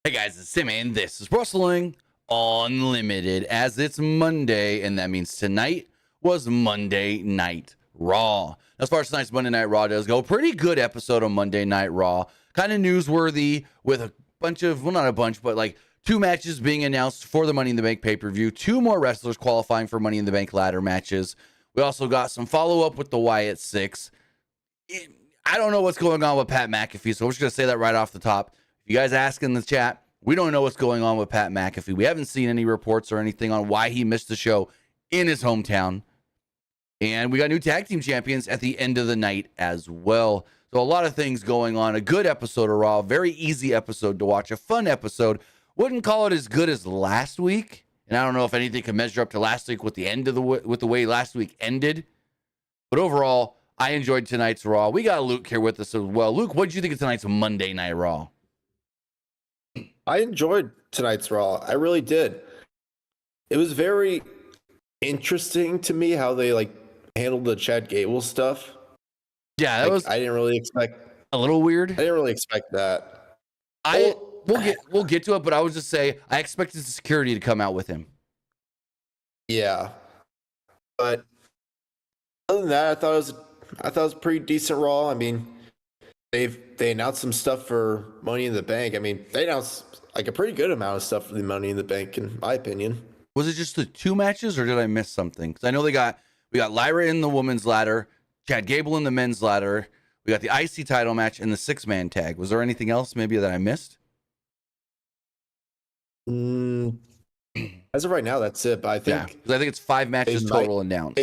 Hey guys, it's Sami, and this is Wrestling Unlimited, as it's Monday, and that means tonight was Monday Night Raw. As far as tonight's Monday Night Raw does go, pretty good episode on Monday Night Raw. Kind of newsworthy with a bunch of, well, not a bunch, but like 2 matches being announced for the Money in the Bank pay-per-view, 2 more wrestlers qualifying for Money in the Bank ladder matches. We also got some follow-up with the Wyatt 6. I don't know what's going on with Pat McAfee, so we're just going to say that right off the top. If you guys ask in the chat, we don't know what's going on with Pat McAfee. We haven't seen any reports or anything on why he missed the show in his hometown. And we got new tag team champions at the end of the night as well. So a lot of things going on. A good episode of Raw. Very easy episode to watch. A fun episode. Wouldn't call it as good as last week. And I don't know if anything can measure up to last week with the way last week ended. But overall, I enjoyed tonight's Raw. We got Luke here with us as well. Luke, what did you think of tonight's Monday Night Raw? I enjoyed tonight's Raw. I really did. It was very interesting to me how they handled the Chad Gable stuff. Yeah, that was I didn't really expect a little weird. I didn't really expect that. We'll get to it, but I would just say I expected the security to come out with him. Yeah. But other than that, I thought it was a pretty decent Raw. I mean, they announced some stuff for Money in the Bank. I mean, they announced a pretty good amount of stuff for the Money in the Bank, in my opinion. Was it just the 2 matches, or did I miss something? Because I know we got Lyra in the women's ladder, Chad Gable in the men's ladder. We got the IC title match and the 6-man tag. Was there anything else maybe that I missed? As of right now, that's it. But I think it's 5 matches total announced.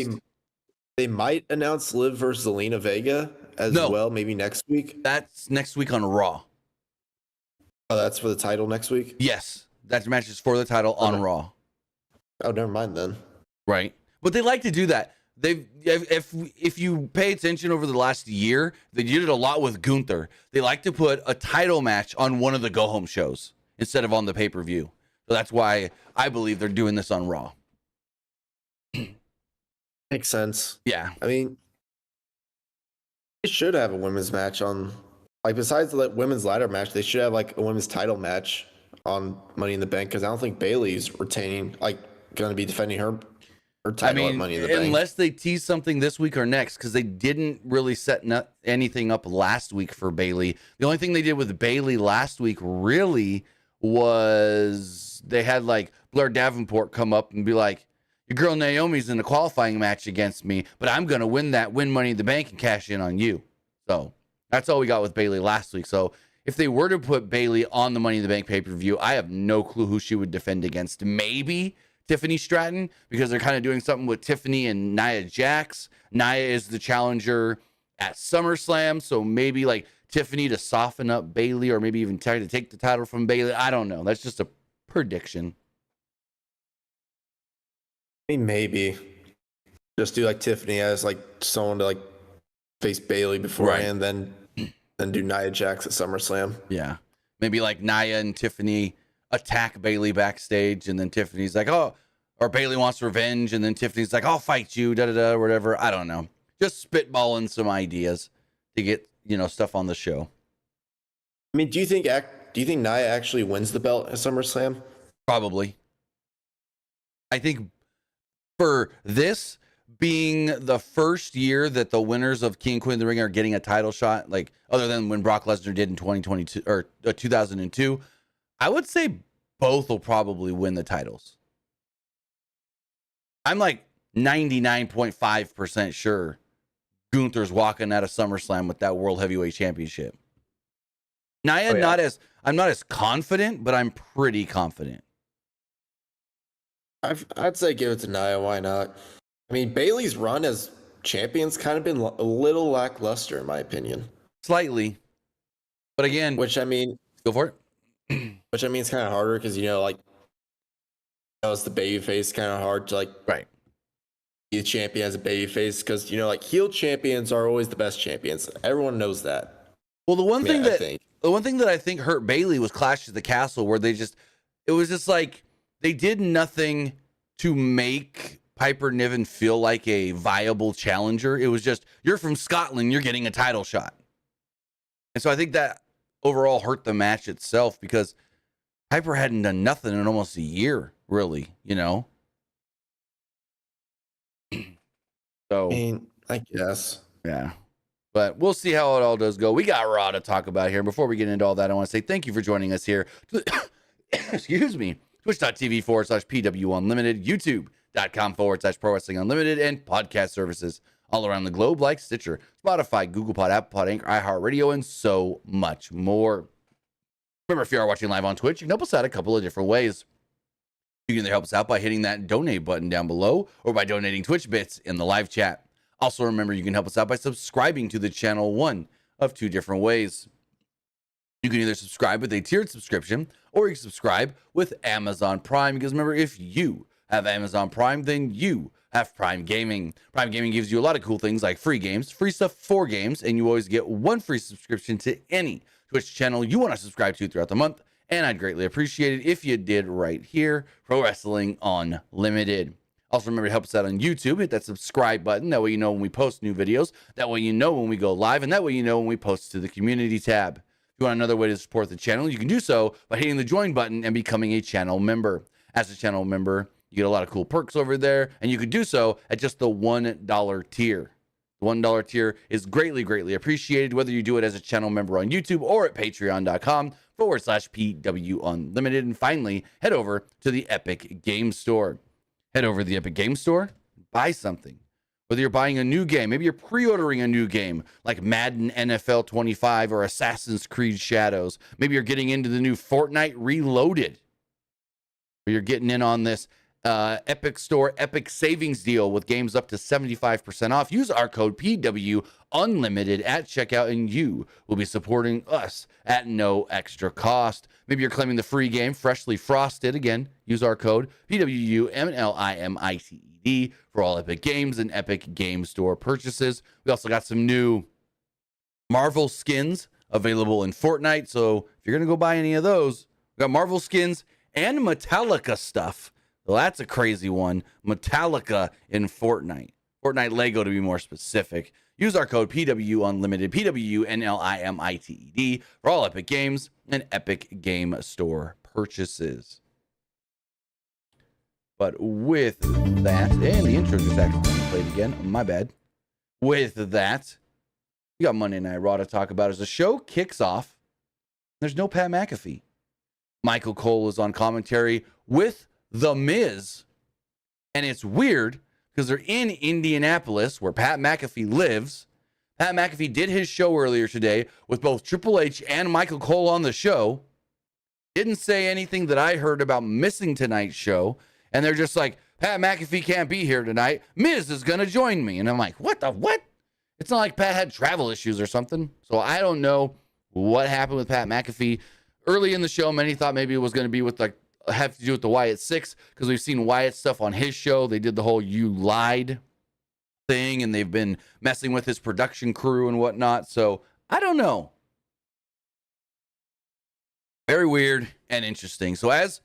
They might announce Liv versus Zelina Vega as well, maybe next week. That's next week on Raw. Oh, that's for the title next week? Yes. That match is for the title on Raw. Oh, never mind then. Right. But they like to do that. If you pay attention over the last year, they did it a lot with Gunther. They like to put a title match on one of the go-home shows instead of on the pay-per-view. So that's why I believe they're doing this on Raw. Makes sense. Yeah. I mean, they should have a women's match on, besides the women's ladder match, they should have a women's title match on Money in the Bank, because I don't think Bayley's retaining, going to be defending her title at Money in the Bank. Unless they tease something this week or next, because they didn't really set anything up last week for Bayley. The only thing they did with Bayley last week really was they had Blair Davenport come up and be like, your girl Naomi's in a qualifying match against me, but I'm going to win Money in the Bank and cash in on you. So that's all we got with Bayley last week. So if they were to put Bayley on the Money in the Bank pay-per-view, I have no clue who she would defend against. Maybe Tiffany Stratton, because they're kind of doing something with Tiffany and Nia Jax. Nia is the challenger at SummerSlam, so maybe Tiffany to soften up Bayley, or maybe even try to take the title from Bayley. I don't know. That's just a prediction. I mean, maybe just do Tiffany as someone to face Bayley beforehand, then do Nia Jax at SummerSlam. Yeah, maybe Nia and Tiffany attack Bayley backstage, and then Tiffany's or Bayley wants revenge, and then Tiffany's I'll fight you, or whatever. I don't know. Just spitballing some ideas to get stuff on the show. I mean, do you think Nia actually wins the belt at SummerSlam? Probably. I think for this being the first year that the winners of King and Queen of the Ring are getting a title shot, other than when Brock Lesnar did in 2022 or 2002, I would say both will probably win the titles. I'm 99.5% sure Gunther's walking out of SummerSlam with that World Heavyweight Championship. Nia, I'm not as confident, but I'm pretty confident. I'd say give it to Nia. Why not? I mean, Bayley's run as champion's kind of been a little lackluster, in my opinion. Slightly. But again... Which, I mean... Go for it. Which, I mean, it's kind of harder because, it's the babyface, kind of hard to, be a champion as a babyface, because, heel champions are always the best champions. Everyone knows that. Well, the one thing that I think hurt Bayley was Clash at the Castle, where they did nothing to make Piper Niven feel like a viable challenger. It was just, you're from Scotland, you're getting a title shot. And so I think that overall hurt the match itself, because Piper hadn't done nothing in almost a year, really, you know? So, I mean, I guess. yeah. But we'll see how it all does go. We got Raw to talk about here. Before we get into all that, I want to say thank you for joining us here. Excuse me. Twitch.tv/PW Unlimited, YouTube.com/Pro Wrestling Unlimited, and podcast services all around the globe like Stitcher, Spotify, Google Pod, Apple Pod, Anchor, iHeartRadio, and so much more. Remember, if you are watching live on Twitch, you can help us out a couple of different ways. You can either help us out by hitting that donate button down below or by donating Twitch bits in the live chat. Also, remember, you can help us out by subscribing to the channel, one of two different ways. You can either subscribe with a tiered subscription or you can subscribe with Amazon Prime. Because remember, if you have Amazon Prime, then you have Prime Gaming. Prime Gaming gives you a lot of cool things like free games, free stuff for games, and you always get one free subscription to any Twitch channel you want to subscribe to throughout the month. And I'd greatly appreciate it if you did right here, Pro Wrestling Unlimited. Also, remember to help us out on YouTube. Hit that subscribe button. That way you know when we post new videos. That way you know when we go live. And that way you know when we post to the community tab. If you want another way to support the channel, you can do so by hitting the join button and becoming a channel member. As a channel member, you get a lot of cool perks over there. And you can do so at just the $1 tier. The $1 tier is greatly, greatly appreciated, whether you do it as a channel member on YouTube or at patreon.com/PW Unlimited. And finally, head over to the Epic Game Store. Head over to the Epic Game Store, buy something. Whether you're buying a new game, maybe you're pre-ordering a new game like Madden NFL 25 or Assassin's Creed Shadows. Maybe you're getting into the new Fortnite Reloaded. Or you're getting in on this Epic Store Epic Savings deal with games up to 75% off. Use our code PW Unlimited at checkout and you will be supporting us at no extra cost. Maybe you're claiming the free game Freshly Frosted. Again, use our code PWUMLIMITED for all Epic Games and Epic Game Store purchases. We also got some new Marvel skins available in Fortnite. So if you're going to go buy any of those, we got Marvel skins and Metallica stuff. Well, that's a crazy one. Metallica in Fortnite. Fortnite Lego to be more specific. Use our code PW Unlimited, PWUNLIMITED for all Epic Games and Epic Game Store purchases. But with that, and the intro just actually played again. My bad. With that, we got Monday Night Raw to talk about as the show kicks off. There's no Pat McAfee. Michael Cole is on commentary with The Miz. And it's weird because they're in Indianapolis where Pat McAfee lives. Pat McAfee did his show earlier today with both Triple H and Michael Cole on the show. Didn't say anything that I heard about missing tonight's show. And they're just like, Pat McAfee can't be here tonight. Miz is going to join me. And I'm like, what? It's not like Pat had travel issues or something. So I don't know what happened with Pat McAfee. Early in the show, many thought maybe it was going to be with have to do with the Wyatt 6 because we've seen Wyatt stuff on his show. They did the whole "you lied" thing, and they've been messing with his production crew and whatnot. So I don't know. Very weird and interesting. So as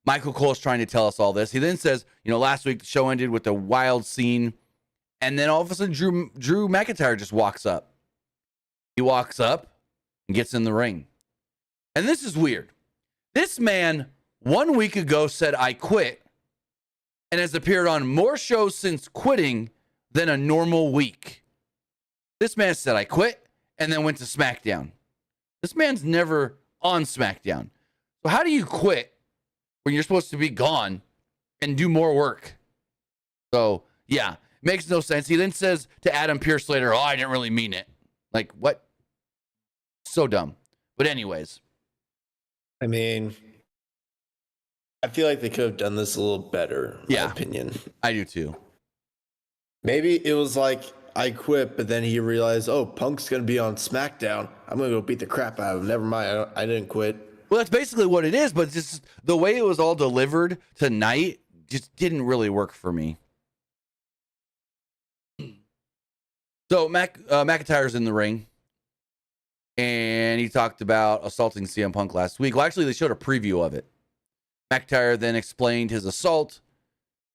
Michael Cole is trying to tell us all this, he then says, last week the show ended with a wild scene, and then all of a sudden Drew McIntyre just walks up. He walks up and gets in the ring. And this is weird. This man 1 week ago said, I quit, and has appeared on more shows since quitting than a normal week. This man said, I quit, and then went to SmackDown. This man's never on SmackDown. So how do you quit when you're supposed to be gone and do more work? So, yeah, makes no sense. He then says to Adam Pearce later, I didn't really mean it. Like, what? So dumb. But anyways. I mean, I feel like they could have done this a little better, in my opinion. I do too. Maybe it was like, I quit, but then he realized, Punk's going to be on SmackDown. I'm going to go beat the crap out of him. Never mind, I didn't quit. Well, that's basically what it is, but just the way it was all delivered tonight just didn't really work for me. So McIntyre's in the ring, and he talked about assaulting CM Punk last week. Well, actually, they showed a preview of it. McIntyre then explained his assault.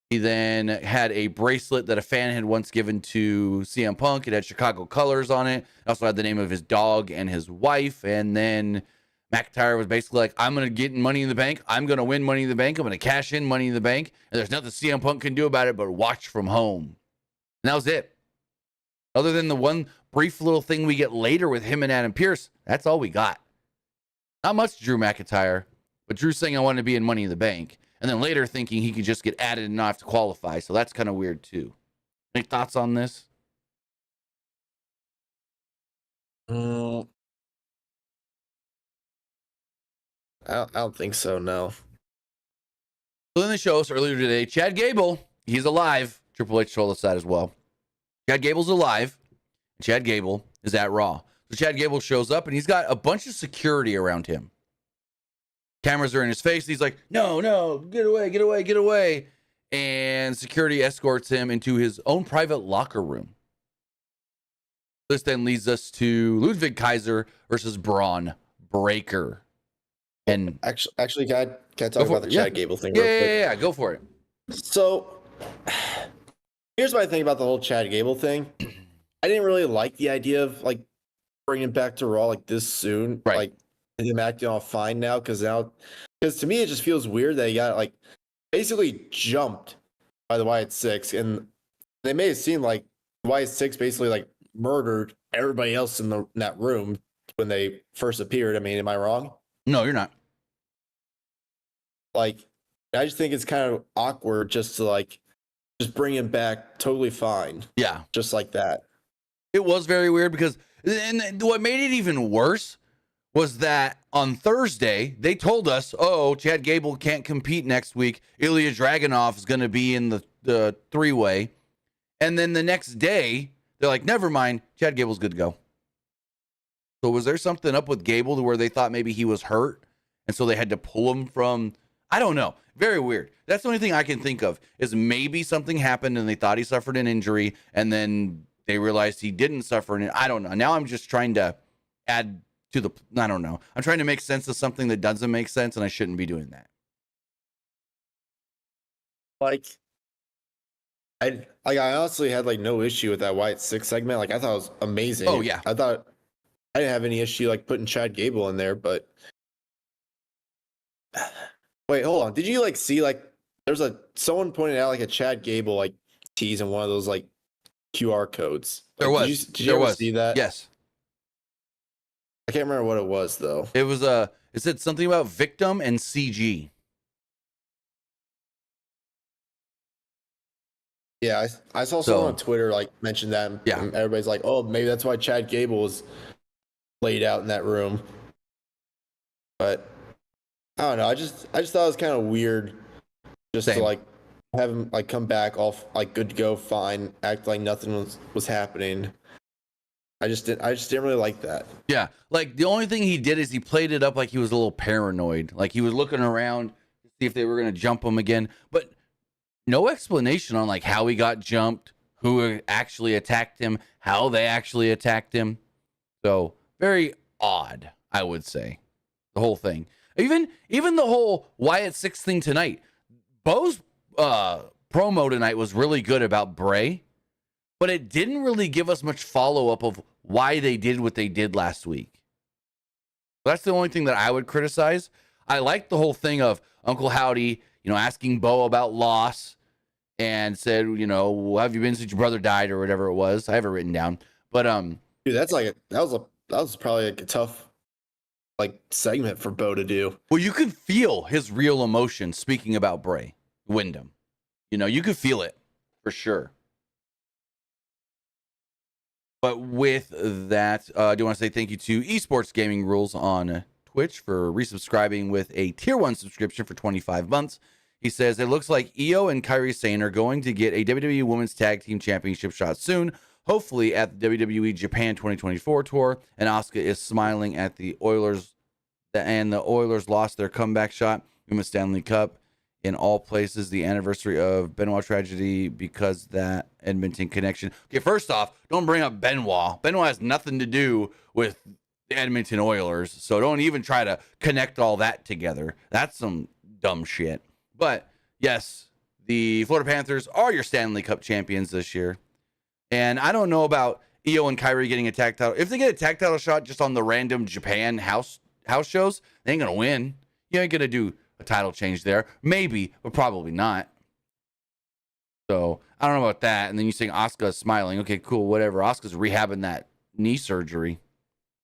He then had a bracelet that a fan had once given to CM Punk. It had Chicago colors on it. It also had the name of his dog and his wife. And then McIntyre was basically like, I'm going to get Money in the Bank. I'm going to win Money in the Bank. I'm going to cash in Money in the Bank. And there's nothing CM Punk can do about it but watch from home. And that was it. Other than the one brief little thing we get later with him and Adam Pearce, that's all we got. Not much Drew McIntyre, but Drew saying I want to be in Money in the Bank. And then later thinking he could just get added and not have to qualify. So that's kind of weird too. Any thoughts on this? I don't think so, no. So then they show us earlier today, Chad Gable, he's alive. Triple H told us that as well. Chad Gable's alive. Chad Gable is at Raw. So Chad Gable shows up and he's got a bunch of security around him. Cameras are in his face. He's like, no, get away, get away, get away. And security escorts him into his own private locker room. This then leads us to Ludwig Kaiser versus Braun Breaker. And actually, can I talk about the Chad Gable thing real quick? Yeah, go for it. So, here's what I think about the whole Chad Gable thing. I didn't really like the idea of like bringing him back to Raw like this soon, right? Like him acting all fine now, because to me it just feels weird that he got like basically jumped by the Wyatt Six, and they made it seem like the Wyatt Six basically like murdered everybody else in that room when they first appeared. I mean, am I wrong? No, you're not. Like, I just think it's kind of awkward just to just bring him back totally fine. Yeah. Just like that. It was very weird because, and what made it even worse was that on Thursday, they told us, oh, Chad Gable can't compete next week. Ilya Dragunov is going to be in the three-way. And then the next day, they're like, never mind, Chad Gable's good to go. So was there something up with Gable to where they thought maybe he was hurt? And so they had to pull him from, I don't know. Very weird. That's the only thing I can think of is maybe something happened and they thought he suffered an injury and then they realized he didn't suffer an, I don't know. Now I'm just trying to add to the, I don't know. I'm trying to make sense of something that doesn't make sense and I shouldn't be doing that. I honestly had no issue with that Wyatt Six segment. I thought it was amazing. Oh yeah. I didn't have any issue putting Chad Gable in there, but wait, hold on. Did you see there's someone pointed out a Chad Gable tease in one of those QR codes? There was. Did you ever see that? Yes. I can't remember what it was though. It was it said something about victim and CG. Yeah, I saw someone on Twitter mention that. Yeah. And everybody's like, oh, maybe that's why Chad Gable was laid out in that room. But I don't know. I just thought it was kind of weird just Same. to have him come back all good to go, fine, act like nothing was happening. I just didn't really like that. Yeah. The only thing he did is he played it up like he was a little paranoid. He was looking around to see if they were going to jump him again. But no explanation on how he got jumped, who actually attacked him, how they actually attacked him. So very odd, I would say, the whole thing. Even the whole Wyatt Six thing tonight. Bo's promo tonight was really good about Bray, but it didn't really give us much follow-up of why they did what they did last week. That's the only thing that I would criticize. I like the whole thing of Uncle Howdy, asking Bo about loss and said, well, have you been since your brother died or whatever it was? I have it written down. But dude, that's that was probably a tough segment for Bo to do. Well, you could feel his real emotion speaking about Bray Windham. You could feel it for sure. But with that, I do want to say thank you to Esports Gaming Rules on Twitch for resubscribing with a tier 1 subscription for 25 months. He says, it looks like Io and Kairi Sane are going to get a WWE Women's Tag Team Championship shot soon, hopefully at the WWE Japan 2024 tour. And Asuka is smiling at the Oilers, and the Oilers lost their comeback shot in the Stanley Cup. In all places, the anniversary of Benoit tragedy because that Edmonton connection. Okay, first off, don't bring up Benoit. Benoit has nothing to do with the Edmonton Oilers, so don't even try to connect all that together. That's some dumb shit. But yes, the Florida Panthers are your Stanley Cup champions this year. And I don't know about Io and Kairi getting a tag title. If they get a tag title shot just on the random Japan house house shows, they ain't gonna win. You ain't gonna do a title change there. Maybe, but probably not. So I don't know about that. And then you saying Asuka's smiling. Okay, cool, whatever. Asuka's rehabbing that knee surgery.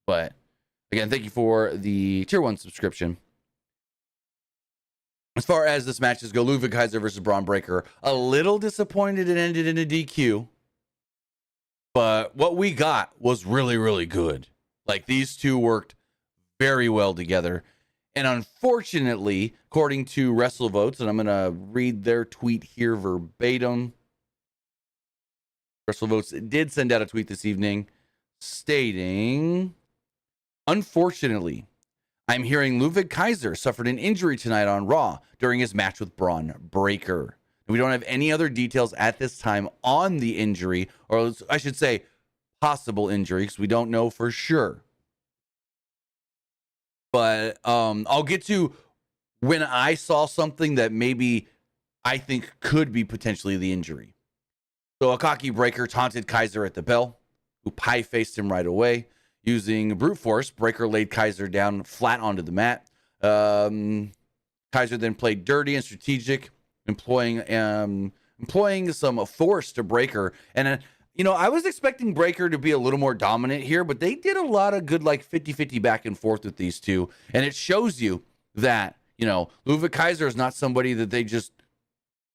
But again, thank you for the tier 1 subscription. As far as this matches go, Ludwig Kaiser versus Braun Breaker. A little disappointed it ended in a DQ. But what we got was really, really good. Like, these two worked very well together. And unfortunately, according to WrestleVotes, and I'm going to read their tweet here verbatim. WrestleVotes did send out a tweet this evening stating, unfortunately, I'm hearing Ludwig Kaiser suffered an injury tonight on Raw during his match with Braun Breaker. We don't have any other details at this time on the injury, or I should say possible injury, because we don't know for sure. But I'll get to when I saw something that maybe I think could be potentially the injury. So a cocky Breaker taunted Kaiser at the bell, who pie-faced him right away. Using brute force, Breaker laid Kaiser down flat onto the mat. Kaiser then played dirty and strategic, employing some force to Breaker. And, I was expecting Breaker to be a little more dominant here, but they did a lot of good, like, 50-50 back and forth with these two. And it shows you that, Ludwig Kaiser is not somebody that they just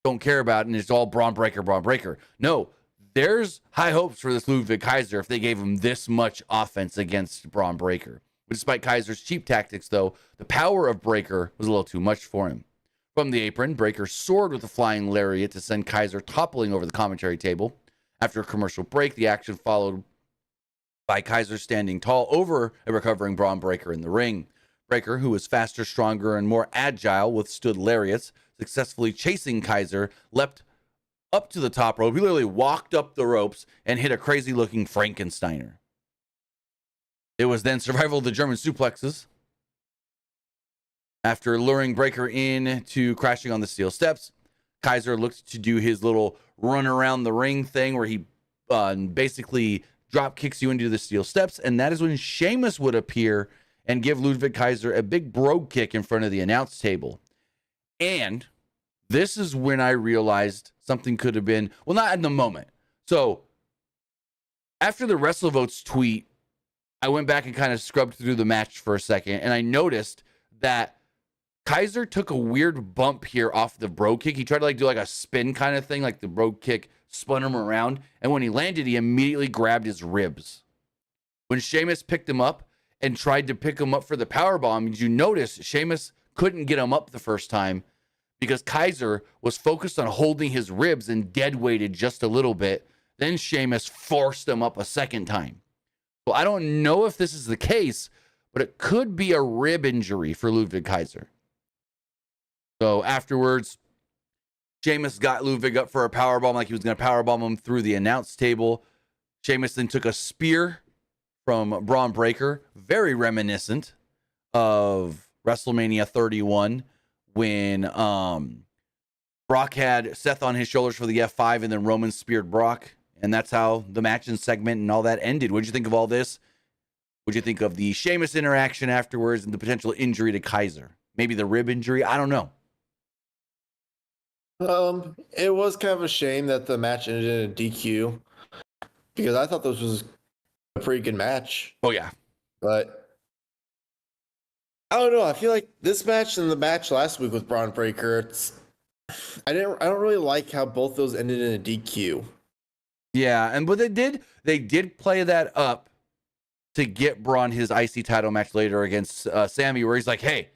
don't care about and it's all Braun Breaker, Braun Breaker. No, there's high hopes for this Ludwig Kaiser if they gave him this much offense against Braun Breaker. Despite Kaiser's cheap tactics, though, the power of Breaker was a little too much for him. From the apron, Breaker soared with a flying lariat to send Kaiser toppling over the commentary table. After a commercial break, the action followed by Kaiser standing tall over a recovering Braun Breaker in the ring. Breaker, who was faster, stronger, and more agile, withstood lariats, successfully chasing Kaiser, leapt up to the top rope. He literally walked up the ropes and hit a crazy-looking Frankensteiner. It was then survival of the German suplexes. After luring Breaker in to crashing on the steel steps, Kaiser looked to do his little run around the ring thing where he basically drop kicks you into the steel steps, and that is when Sheamus would appear and give Ludwig Kaiser a big brogue kick in front of the announce table. And this is when I realized something could have been, well, not in the moment. So after the WrestleVotes tweet, I went back and kind of scrubbed through the match for a second, and I noticed that Kaiser took a weird bump here off the brogue kick. He tried to do a spin kind of thing, like the brogue kick spun him around, and when he landed, he immediately grabbed his ribs. When Sheamus picked him up and tried to pick him up for the powerbomb, you notice Sheamus couldn't get him up the first time because Kaiser was focused on holding his ribs and dead weighted just a little bit. Then Sheamus forced him up a second time. Well, I don't know if this is the case, but it could be a rib injury for Ludwig Kaiser. So afterwards, Sheamus got Ludwig up for a powerbomb, like he was going to powerbomb him through the announce table. Sheamus then took a spear from Braun Breaker, very reminiscent of WrestleMania 31 when Brock had Seth on his shoulders for the F5 and then Roman speared Brock. And that's how the match and segment and all that ended. What did you think of all this? What did you think of the Sheamus interaction afterwards and the potential injury to Kaiser? Maybe the rib injury? I don't know. It was kind of a shame that the match ended in a DQ because I thought this was a pretty good match. Oh yeah. But I don't know. I feel like this match and the match last week with Braun Breaker, I don't really like how both those ended in a DQ. Yeah, but they did play that up to get Braun his IC title match later against Sami, where he's like, hey,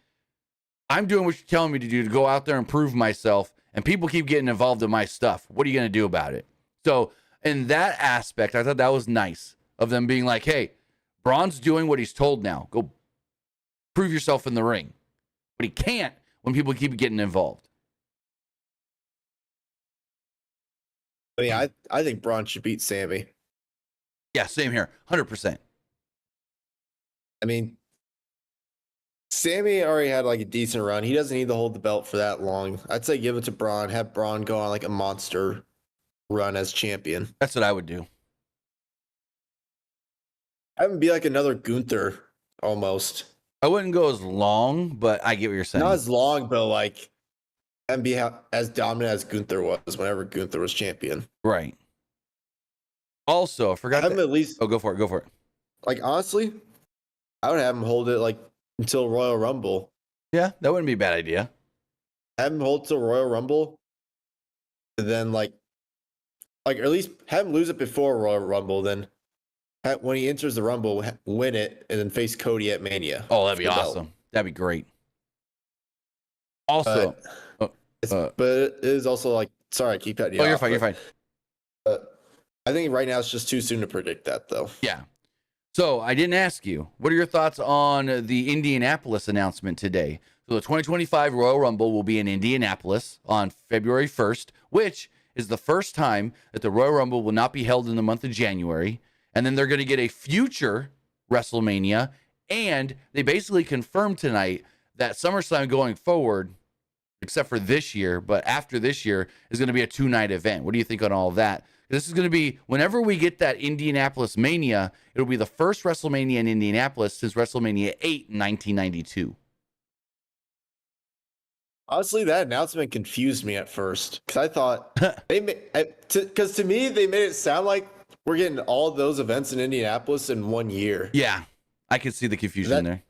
I'm doing what you're telling me to do, to go out there and prove myself, and people keep getting involved in my stuff. What are you going to do about it? So in that aspect, I thought that was nice of them being like, hey, Braun's doing what he's told now. Go prove yourself in the ring. But he can't when people keep getting involved. I mean, I think Braun should beat Sami. Yeah, same here. 100%. I mean, Sami already had a decent run. He doesn't need to hold the belt for that long. I'd say give it to Braun. Have Braun go on a monster run as champion. That's what I would do. Have him be like another Gunther almost. I wouldn't go as long, but I get what you're saying. Not as long, but like and be as dominant as Gunther was whenever Gunther was champion. Right. Also, I forgot Have him that. at least Oh, go for it. Go for it. like honestly, I would have him hold it like until Royal Rumble. Yeah, that wouldn't be a bad idea. Have him hold till Royal Rumble, and then like or at least have him lose it before Royal Rumble. Then when he enters the Rumble, win it, and then face Cody at Mania. Oh, that'd be awesome. That'd be great. Also, but it is also like sorry, I keep cutting you off. You're fine. You're fine. I think right now it's just too soon to predict that, though. Yeah. So I didn't ask you. What are your thoughts on the Indianapolis announcement today? So the 2025 Royal Rumble will be in Indianapolis on February 1st, which is the first time that the Royal Rumble will not be held in the month of January. And then they're going to get a future WrestleMania. And they basically confirmed tonight that SummerSlam going forward, except for this year, but after this year, is going to be a 2-night event. What do you think on all of that? This is going to be, whenever we get that Indianapolis Mania, it'll be the first WrestleMania in Indianapolis since WrestleMania 8 in 1992. Honestly, that announcement confused me at first because I thought because to me they made it sound like we're getting all of those events in Indianapolis in 1 year. Yeah, I could see the confusion there.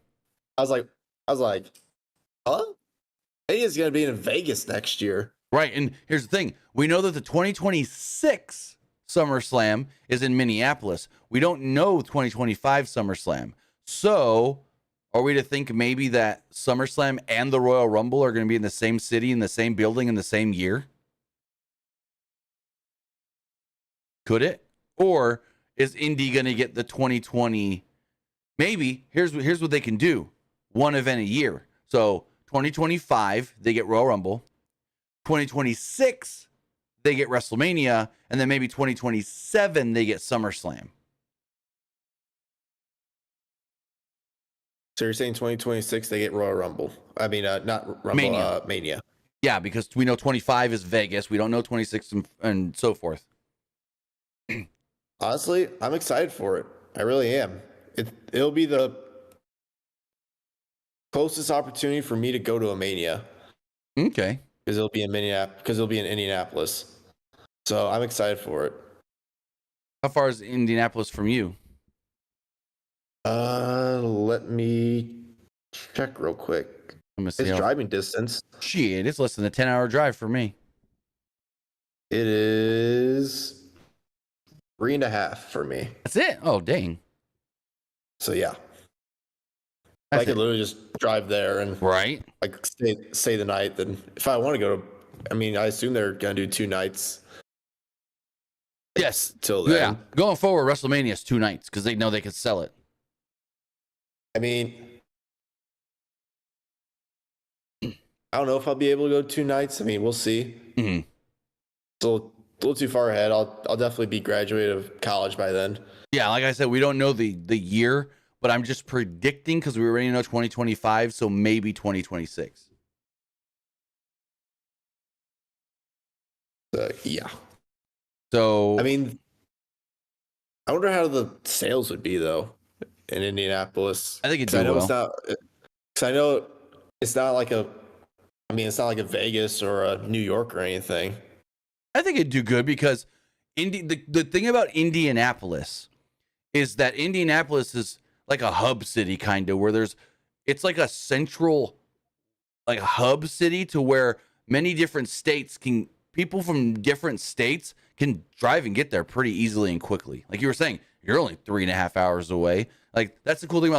I was like, huh? I think it's going to be in Vegas next year. Right, and here's the thing. We know that the 2026 SummerSlam is in Minneapolis. We don't know 2025 SummerSlam. So, are we to think maybe that SummerSlam and the Royal Rumble are going to be in the same city, in the same building, in the same year? Could it? Or is Indy going to get the 2020? Maybe. Here's what they can do. One event a year. So, 2025, they get Royal Rumble. 2026, they get WrestleMania, and then maybe 2027, they get SummerSlam. So you're saying 2026, they get Royal Rumble? I mean, not Rumble, Mania. Yeah, because we know 25 is Vegas. We don't know 26 and so forth. Honestly, I'm excited for it. I really am. It'll be the closest opportunity for me to go to a Mania. Okay. Because it'll be in Indianapolis. So I'm excited for it. How far is Indianapolis from you? Let me check real quick. It's driving distance. Shit, it's less than a 10-hour drive for me. It is 3.5 for me. That's it? Oh, dang. So yeah. I could literally just drive there and like stay the night. Then if I want to go to, I mean, I assume they're gonna do 2 nights. Yes, till then. Yeah, going forward, WrestleMania is 2 nights because they know they could sell it. I mean, I don't know if I'll be able to go 2 nights. I mean, we'll see. Mm-hmm. So a little too far ahead. I'll definitely be graduated of college by then. Yeah, like I said, we don't know the year. But I'm just predicting because we already know 2025, so maybe 2026. Yeah. So I mean, I wonder how the sales would be though in Indianapolis. I think it's well. It's not. Because I know it's not like a. I mean, it's not like a Vegas or a New York or anything. I think it'd do good because the thing about Indianapolis is that Indianapolis is like a hub city kind of where it's like a central like a hub city to where many different states people from different states can drive and get there pretty easily and quickly. Like you were saying, you're only 3.5 hours away. Like that's the cool thing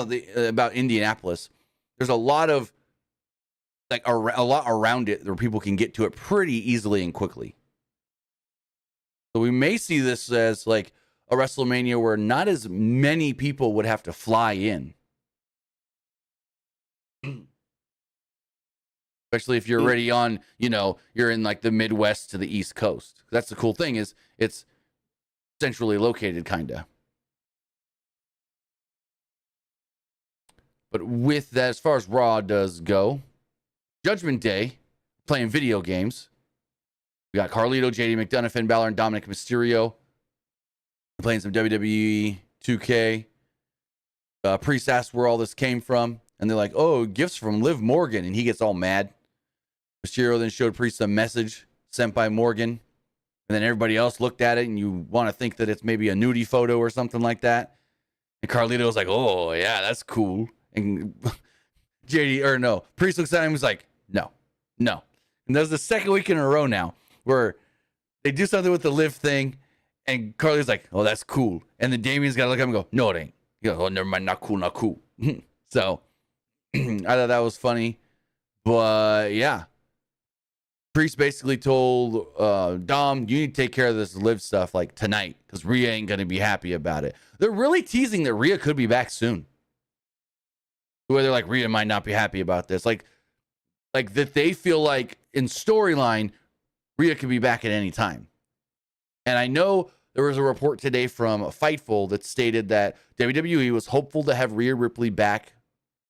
about Indianapolis. There's a lot of like a lot around it where people can get to it pretty easily and quickly. So we may see this as like a WrestleMania where not as many people would have to fly in. Especially if you're already on, you're in like the Midwest to the East Coast. That's the cool thing is it's centrally located kind of. But with that, as far as Raw does go, Judgment Day, playing video games. We got Carlito, JD McDonough, Finn Balor, and Dominic Mysterio. Playing some WWE 2K. Priest asked where all this came from. And they're like, oh, gifts from Liv Morgan. And he gets all mad. Mysterio then showed Priest a message sent by Morgan. And then everybody else looked at it, and you want to think that it's maybe a nudie photo or something like that. And Carlito was like, oh, yeah, that's cool. And Priest looks at him and was like, no. And that was the second week in a row now where they do something with the Liv thing, and Carlito's like, oh, that's cool. And then Damien's got to look at him and go, no, it ain't. He goes, oh, never mind, not cool. So I thought that was funny. But, yeah. Priest basically told Dom, you need to take care of this Liv stuff like tonight because Rhea ain't going to be happy about it. They're really teasing that Rhea could be back soon. Where they're like, Rhea might not be happy about this. Like that they feel like in storyline, Rhea could be back at any time. And I know there was a report today from Fightful that stated that WWE was hopeful to have Rhea Ripley back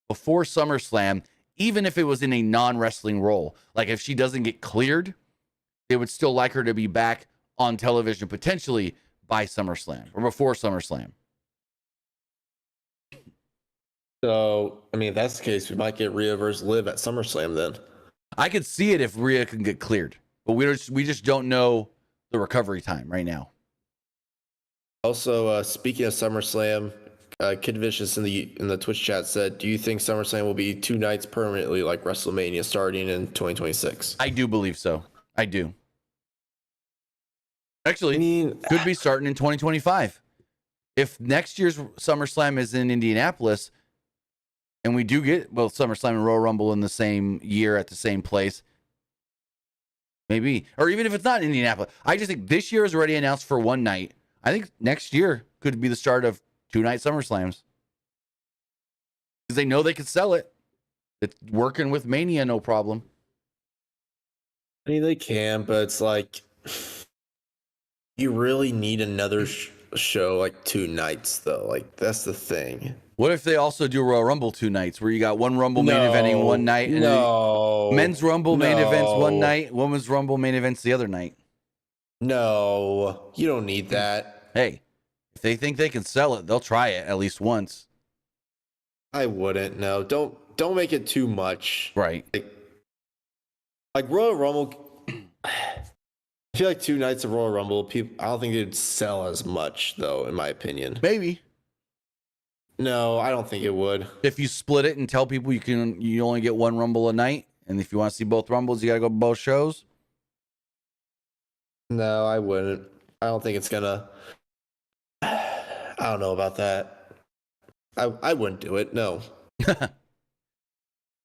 before SummerSlam, even if it was in a non-wrestling role. Like if she doesn't get cleared, they would still like her to be back on television potentially by SummerSlam or before SummerSlam. So, I mean, if that's the case, we might get Rhea versus Liv at SummerSlam then. I could see it if Rhea can get cleared, but we just don't know the recovery time right now. Also, speaking of SummerSlam, Kid Vicious in the Twitch chat said, do you think SummerSlam will be 2 nights permanently like WrestleMania starting in 2026? I do believe so. I do. Actually, could be starting in 2025. If next year's SummerSlam is in Indianapolis, and we do get SummerSlam and Royal Rumble in the same year at the same place, maybe. Or even if it's not in Indianapolis. I just think this year is already announced for 1 night. I think next year could be the start of 2-night SummerSlams. Because they know they could sell it. It's working with Mania, no problem. I mean, they can, but it's like, you really need another show like 2 nights, though. Like, that's the thing. What if they also do Royal Rumble 2 nights, where you got one Rumble main eventing one night, and men's Rumble main events one night, women's Rumble main events the other night? No, you don't need that. Hey, if they think they can sell it, they'll try it at least once. I wouldn't. No, don't make it too much. Right. Like Royal Rumble. I feel like 2 nights of Royal Rumble, I don't think it'd sell as much, though, in my opinion. Maybe. No, I don't think it would. If you split it and tell people you only get 1 Rumble a night, and if you want to see both Rumbles, you got to go to both shows. No, I wouldn't. I don't think it's gonna. I don't know about that. I wouldn't do it. No.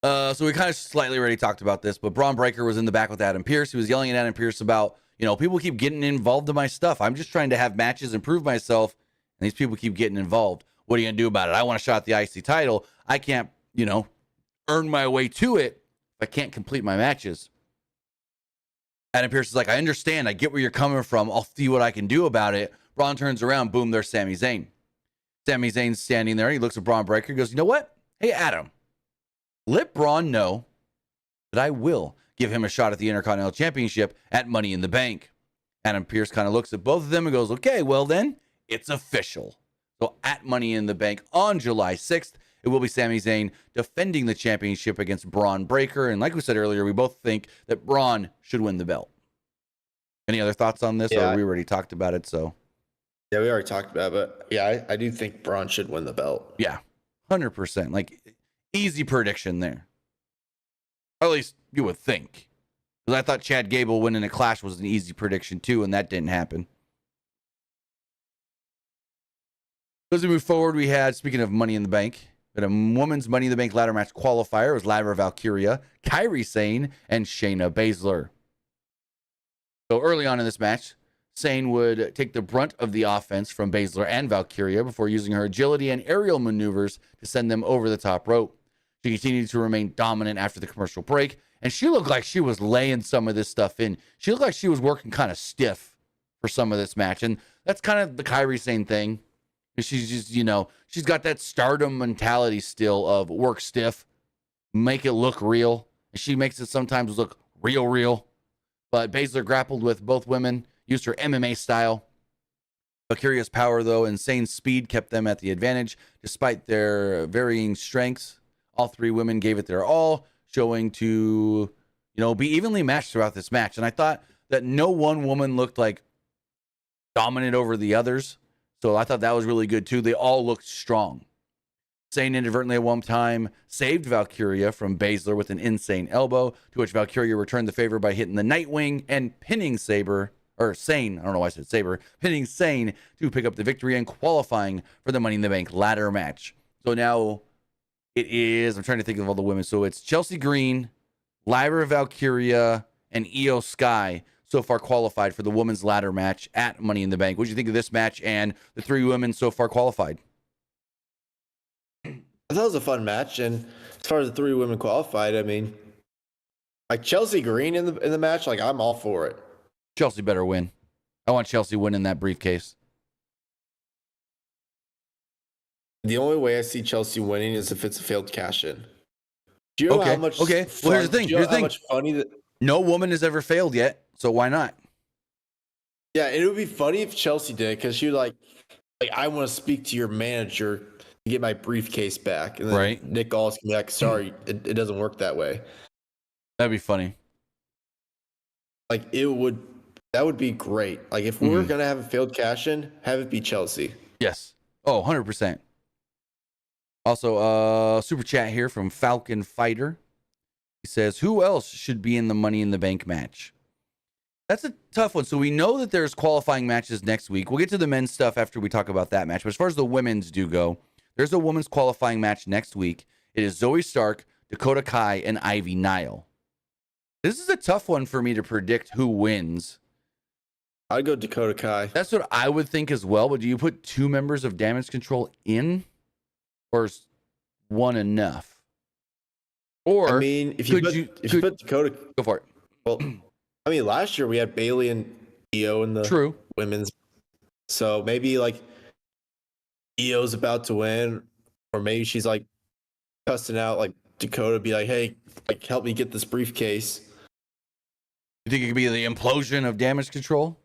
So we kind of slightly already talked about this, but Braun Breaker was in the back with Adam Pearce. He was yelling at Adam Pearce about, people keep getting involved in my stuff. I'm just trying to have matches and prove myself, and these people keep getting involved. What are you going to do about it? I want a shot at the IC title. I can't, earn my way to it if I can't complete my matches. Adam Pearce is like, I understand. I get where you're coming from. I'll see what I can do about it. Braun turns around. Boom, there's Sami Zayn. Sami Zayn's standing there. He looks at Braun Breaker. He goes, you know what? Hey, Adam, let Braun know that I will give him a shot at the Intercontinental Championship at Money in the Bank. Adam Pearce kind of looks at both of them and goes, okay, well then, it's official. So at Money in the Bank on July 6th, it will be Sami Zayn defending the championship against Braun Breaker. And like we said earlier, we both think that Braun should win the belt. Any other thoughts on this? Yeah. Or we already talked about it, so. Yeah, we already talked about it, but yeah, I do think Braun should win the belt. Yeah, 100%. Like, easy prediction there. Or at least you would think. Because I thought Chad Gable winning a Clash was an easy prediction too, and that didn't happen. As we move forward, we had, speaking of Money in the Bank, a women's Money in the Bank ladder match qualifier. It was Lyra Valkyria, Kairi Sane, and Shayna Baszler. So early on in this match, Sane would take the brunt of the offense from Baszler and Valkyria before using her agility and aerial maneuvers to send them over the top rope. She continued to remain dominant after the commercial break, and she looked like she was laying some of this stuff in. She looked like she was working kind of stiff for some of this match, and that's kind of the Kairi Sane thing. She's just, she's got that stardom mentality still of work stiff, make it look real. She makes it sometimes look real. But Baszler grappled with both women, used her MMA style. Valkyria's power, though, and Sane's speed kept them at the advantage, despite their varying strengths. All three women gave it their all, showing to, be evenly matched throughout this match. And I thought that no one woman looked like dominant over the others. So I thought that was really good too. They all looked strong. Zayn inadvertently at one time saved Valkyria from Baszler with an insane elbow, to which Valkyria returned the favor by hitting the Nightwing and pinning Zayn, I don't know why I said Saber, pinning Zayn to pick up the victory and qualifying for the Money in the Bank ladder match. So now it is, I'm trying to think of all the women. So it's Chelsea Green, Lyra Valkyria, and Io Sky so far qualified for the women's ladder match at Money in the Bank. What do you think of this match and the three women so far qualified? I thought it was a fun match, and as far as the three women qualified, I mean, like Chelsea Green in the match, like I'm all for it. Chelsea better win. I want Chelsea winning that briefcase. The only way I see Chelsea winning is if it's a failed cash-in. Do you know how much? Okay. Well, here's the thing. Here's the thing. How much funny that no woman has ever failed yet, so why not? Yeah, it would be funny if Chelsea did, because she like I want to speak to your manager to get my briefcase back, and then right. Nick Gall's can be like, sorry, it doesn't work that way. That'd be funny. Like that would be great. Like if we're gonna have a failed cash in, have it be Chelsea. Yes. Oh, 100%. Also, super chat here from Falcon Fighter. He says, who else should be in the Money in the Bank match? That's a tough one. So we know that there's qualifying matches next week. We'll get to the men's stuff after we talk about that match. But as far as the women's do go, there's a women's qualifying match next week. It is Zoe Stark, Dakota Kai, and Ivy Nile. This is a tough one for me to predict who wins. I'd go Dakota Kai. That's what I would think as well. But do you put two members of Damage Control in? Or is one enough? Or I mean, if you put Dakota, go for it. Well, I mean, last year we had Bailey and Io in the women's, so maybe like Io's about to win, or maybe she's like cussing out like Dakota, be like, "Hey, like help me get this briefcase." You think it could be the implosion of Damage Control?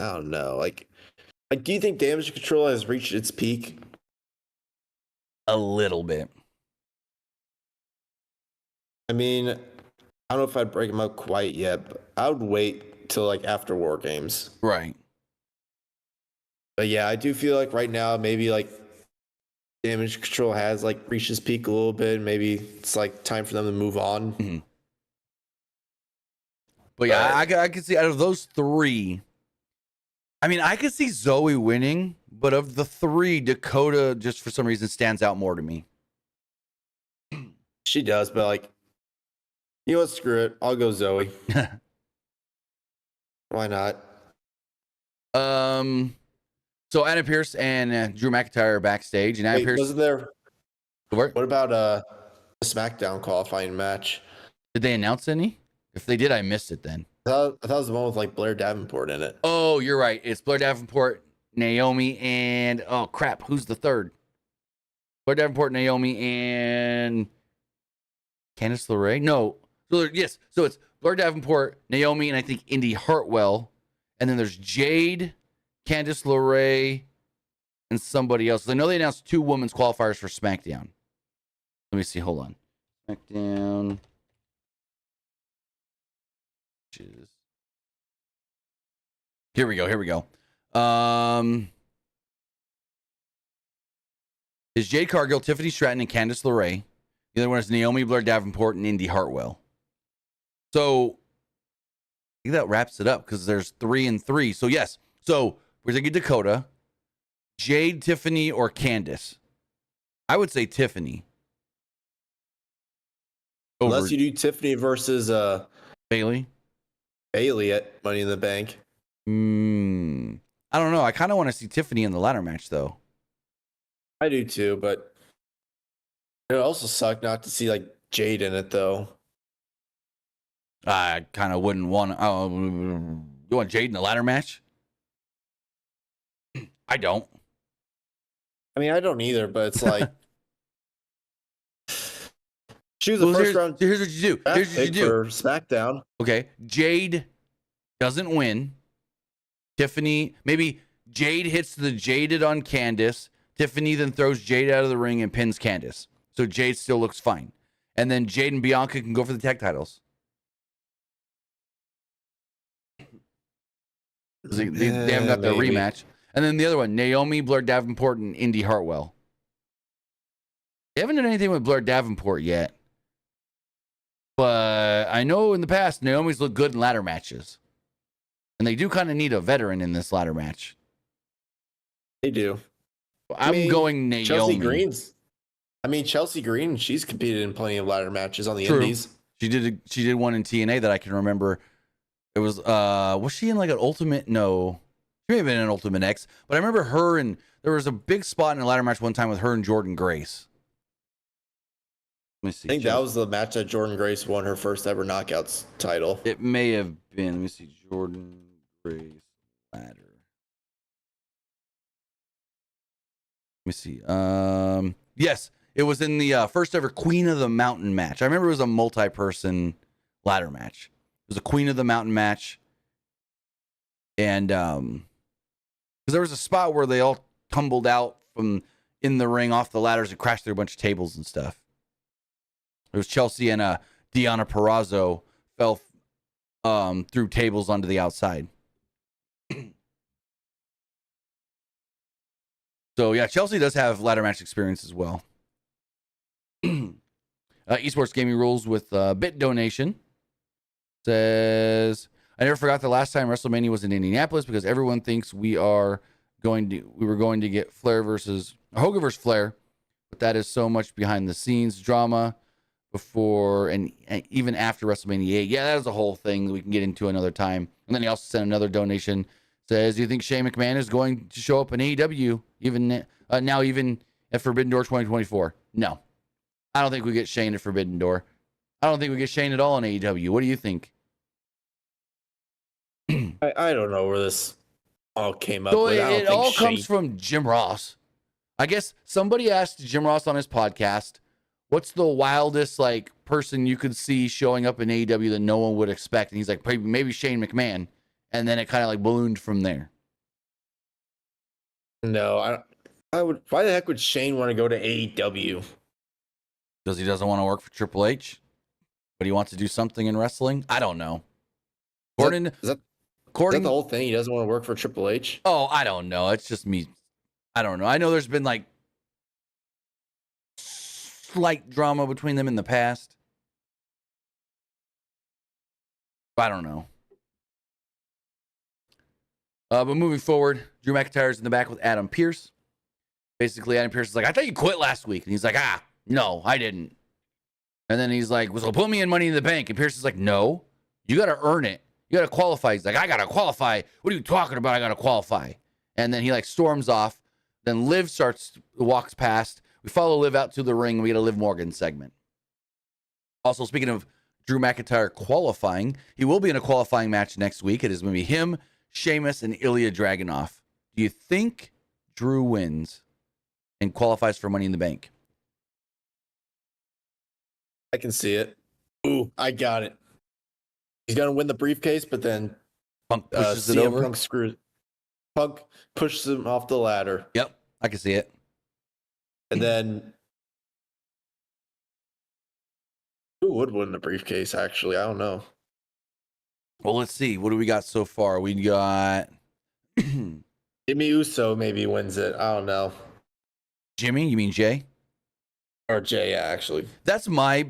I don't know. Like, do you think Damage Control has reached its peak? A little bit. I mean, I don't know if I'd break them up quite yet, but I would wait till like after War Games. Right. But yeah, I do feel like right now maybe like Damage Control has like reached its peak a little bit. Maybe it's like time for them to move on. Mm-hmm. But yeah, I can see out of those three, I mean, I could see Zoe winning, but of the three, Dakota just for some reason stands out more to me. She does, but like, you know what? Screw it. I'll go Zoe. Why not? So Adam Pearce and Drew McIntyre are backstage, and Adam Pearce wasn't there. What about a SmackDown qualifying match? Did they announce any? If they did, I missed it then. I thought it was the one with like Blair Davenport in it. Oh, you're right. It's Blair Davenport, Naomi, and oh crap, who's the third? Blair Davenport, Naomi, and Candice LeRae? No. So yes. So it's Blair Davenport, Naomi, and I think Indy Hartwell. And then there's Jade, Candice LeRae, and somebody else. I know they announced two women's qualifiers for SmackDown. Let me see. Hold on. SmackDown. Here we go. Is Jade Cargill, Tiffany Stratton, and Candice LeRae. The other one is Naomi, Blair Davenport, and Indy Hartwell. So I think that wraps it up because there's 3 and 3. So yes. So we're going to get Dakota, Jade, Tiffany, or Candice. I would say Tiffany. Unless you do Tiffany versus Bailey at Money in the Bank. I don't know. I kind of want to see Tiffany in the ladder match, though. I do too, but it would also suck not to see like Jade in it, though. I kind of wouldn't want. You want Jade in the ladder match? I don't. I mean, I don't either, but it's like she was the first round. Here's what you do. Here's what you do for SmackDown. Okay, Jade doesn't win. Tiffany, maybe Jade hits the Jaded on Candice. Tiffany then throws Jade out of the ring and pins Candice. So Jade still looks fine. And then Jade and Bianca can go for the tag titles. They haven't got their rematch. And then the other one, Naomi, Blair Davenport, and Indy Hartwell. They haven't done anything with Blair Davenport yet. But I know in the past, Naomi's looked good in ladder matches. And they do kind of need a veteran in this ladder match. They do. I'm going Naomi. Chelsea Green, she's competed in plenty of ladder matches on the True. Indies. She did one in TNA that I can remember. It was she in like an Ultimate? No. She may have been in an Ultimate X. But I remember her and there was a big spot in a ladder match one time with her and Jordan Grace. Let me see. I think that was the match that Jordan Grace won her first ever Knockouts title. It may have been. Let me see. Jordan Grace ladder. Let me see. Yes, it was in the first ever Queen of the Mountain match. I remember it was a multi-person ladder match. It was a Queen of the Mountain match. And because there was a spot where they all tumbled out from in the ring off the ladders and crashed through a bunch of tables and stuff. It was Chelsea and Deonna Purrazzo fell through tables onto the outside. So, yeah, Chelsea does have ladder match experience as well. Esports Gaming Rules with bit donation says, I never forgot the last time WrestleMania was in Indianapolis because everyone thinks we were going to get Hogan versus Flair, but that is so much behind the scenes drama before and even after WrestleMania 8. Yeah, that is a whole thing that we can get into another time. And then he also sent another donation. Says, do you think Shane McMahon is going to show up in AEW even at Forbidden Door 2024? No. I don't think we get Shane at Forbidden Door. I don't think we get Shane at all in AEW. What do you think? I don't know where this all came up So with. it all comes from Jim Ross. I guess somebody asked Jim Ross on his podcast, what's the wildest person you could see showing up in AEW that no one would expect? And he's like, maybe Shane McMahon. And then it kind of ballooned from there. No, I would. Why the heck would Shane want to go to AEW? Because he doesn't want to work for Triple H, but he wants to do something in wrestling. I don't know. Is that the whole thing? He doesn't want to work for Triple H? Oh, I don't know. It's just me. I don't know. I know there's been slight drama between them in the past. I don't know. But moving forward, Drew McIntyre's in the back with Adam Pearce. Basically, Adam Pearce is like, I thought you quit last week. And he's like, no, I didn't. And then he's like, well, put me in Money in the Bank. And Pearce is like, no, you got to earn it. You got to qualify. He's like, I got to qualify. What are you talking about? I got to qualify. And then he storms off. Then Liv walks past. We follow Liv out to the ring. We get a Liv Morgan segment. Also, speaking of Drew McIntyre qualifying, he will be in a qualifying match next week. It is going to be him, Sheamus, and Ilya Dragunov. Do you think Drew wins and qualifies for Money in the Bank? I can see it. Ooh, I got it. He's going to win the briefcase, but then Punk pushes it over. Punk pushes him off the ladder. Yep, I can see it. And then who would win the briefcase, actually? I don't know. Well, let's see. What do we got so far? We got Jimmy Uso maybe wins it. I don't know. Jimmy? You mean Jay? Or Jay, actually. That's my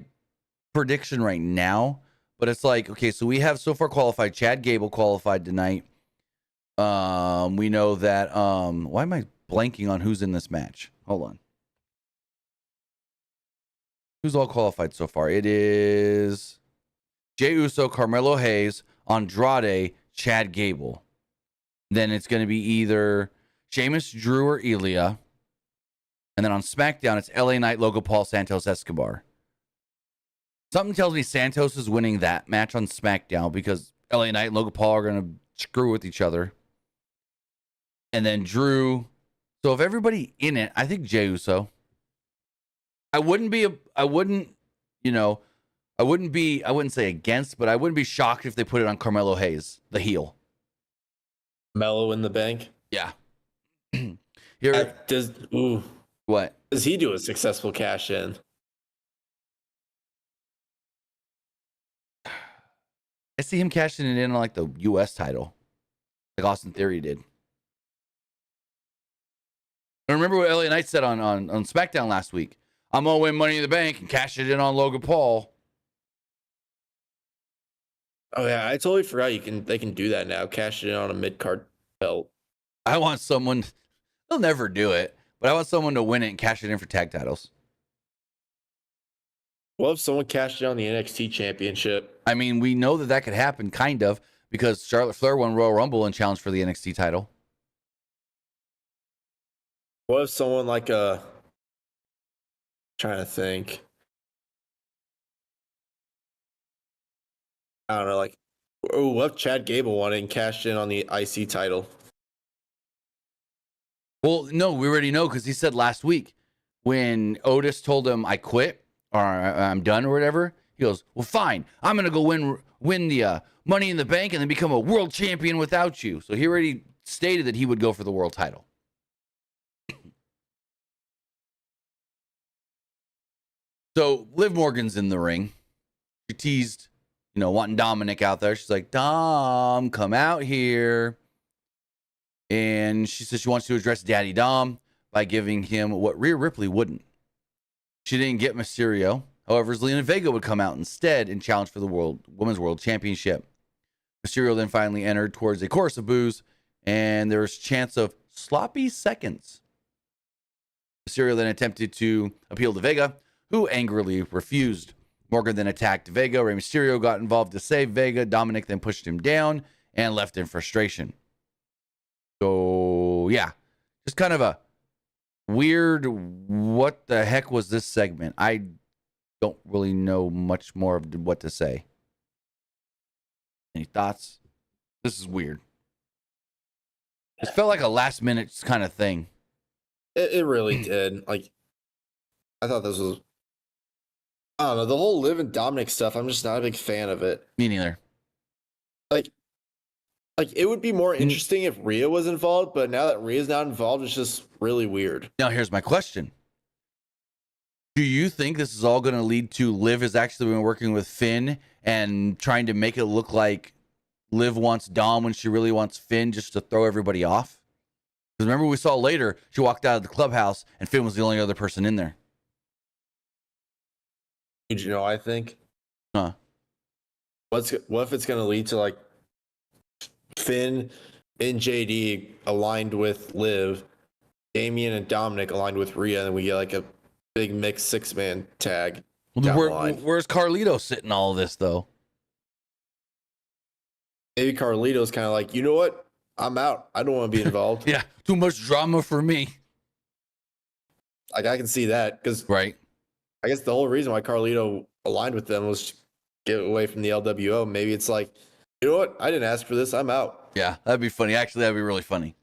prediction right now. But it's okay, so we have so far qualified. Chad Gable qualified tonight. We know that why am I blanking on who's in this match? Hold on. Who's all qualified so far? It is Jey Uso, Carmelo Hayes, Andrade, Chad Gable. Then it's going to be either Sheamus, Drew, or Ilya. And then on SmackDown, it's LA Knight, Logan Paul, Santos Escobar. Something tells me Santos is winning that match on SmackDown because LA Knight and Logan Paul are going to screw with each other. And then Drew. So if everybody in it, I think Jey Uso. I wouldn't say against, but I wouldn't be shocked if they put it on Carmelo Hayes, the heel. Mello in the bank? Yeah. Here, Does what? he do a successful cash in? I see him cashing it in on like the U.S. title, like Austin Theory did. I remember what Elliot Knight said on SmackDown last week. I'm gonna win Money in the Bank and cash it in on Logan Paul. Oh yeah, I totally forgot they can do that now. Cash it in on a mid card belt. I want someone. They'll never do it, but I want someone to win it and cash it in for tag titles. What if someone cashed in on the NXT championship? I mean, we know that could happen, kind of, because Charlotte Flair won Royal Rumble and challenged for the NXT title. What if someone like trying to think. I don't know, like, what if Chad Gable won it and cashed in on the IC title? Well, no, we already know because he said last week when Otis told him I quit or I'm done or whatever. He goes, "Well, fine. I'm gonna go win the Money in the Bank and then become a world champion without you." So he already stated that he would go for the world title. So Liv Morgan's in the ring. She teased, wanting Dominic out there. She's like, "Dom, come out here." And she says she wants to address Daddy Dom by giving him what Rhea Ripley wouldn't. She didn't get Mysterio. However, Zelina Vega would come out instead and challenge for the Women's World Championship. Mysterio then finally entered towards a chorus of boos, and there was a chance of sloppy seconds. Mysterio then attempted to appeal to Vega, who angrily refused. Morgan then attacked Vega. Rey Mysterio got involved to save Vega. Dominic then pushed him down and left in frustration. So, yeah, just kind of a weird, what the heck was this segment? I don't really know much more of what to say. Any thoughts? This is weird. It felt like a last minute kind of thing. It really did. Like, I thought this was, I don't know, the whole Liv and Dominic stuff, I'm just not a big fan of it. Me neither. Like it would be more interesting if Rhea was involved, but now that Rhea's not involved, it's just really weird. Now, here's my question. Do you think this is all going to lead to Liv has actually been working with Finn and trying to make it look like Liv wants Dom when she really wants Finn just to throw everybody off? Because remember we saw later, she walked out of the clubhouse and Finn was the only other person in there. I think. Huh. What if it's going to lead to like Finn and JD aligned with Liv, Damian and Dominic aligned with Rhea, and then we get like a big mixed 6-man tag. Where's Carlito sitting all of this though? Maybe Carlito's kind of like, you know what? I'm out. I don't want to be involved. Yeah, too much drama for me. Like I can see that because right. I guess the whole reason why Carlito aligned with them was to get away from the LWO. Maybe it's like, you know what? I didn't ask for this. I'm out. Yeah, that'd be funny. Actually, that'd be really funny.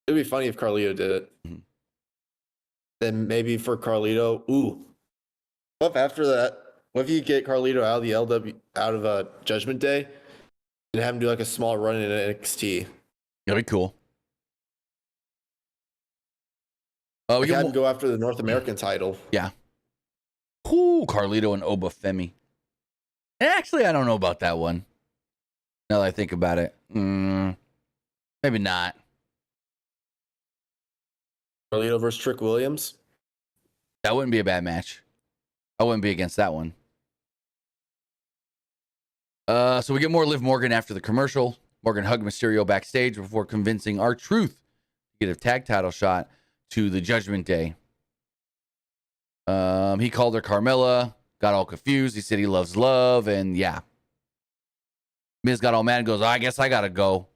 It'd be funny if Carlito did it. Mm-hmm. Then maybe for Carlito, what if after that, what if you get Carlito out of Judgment Day and have him do like a small run in NXT? That'd be cool. Oh, we have him go after the North American title. Yeah. Ooh, Carlito and Oba Femi. Actually, I don't know about that one. Now that I think about it, maybe not. Carlito versus Trick Williams. That wouldn't be a bad match. I wouldn't be against that one. So we get more Liv Morgan after the commercial. Morgan hugged Mysterio backstage before convincing R-Truth to get a tag title shot to the Judgment Day. He called her Carmella, got all confused. He said he loves love, and yeah. Miz got all mad and goes, I guess I gotta go.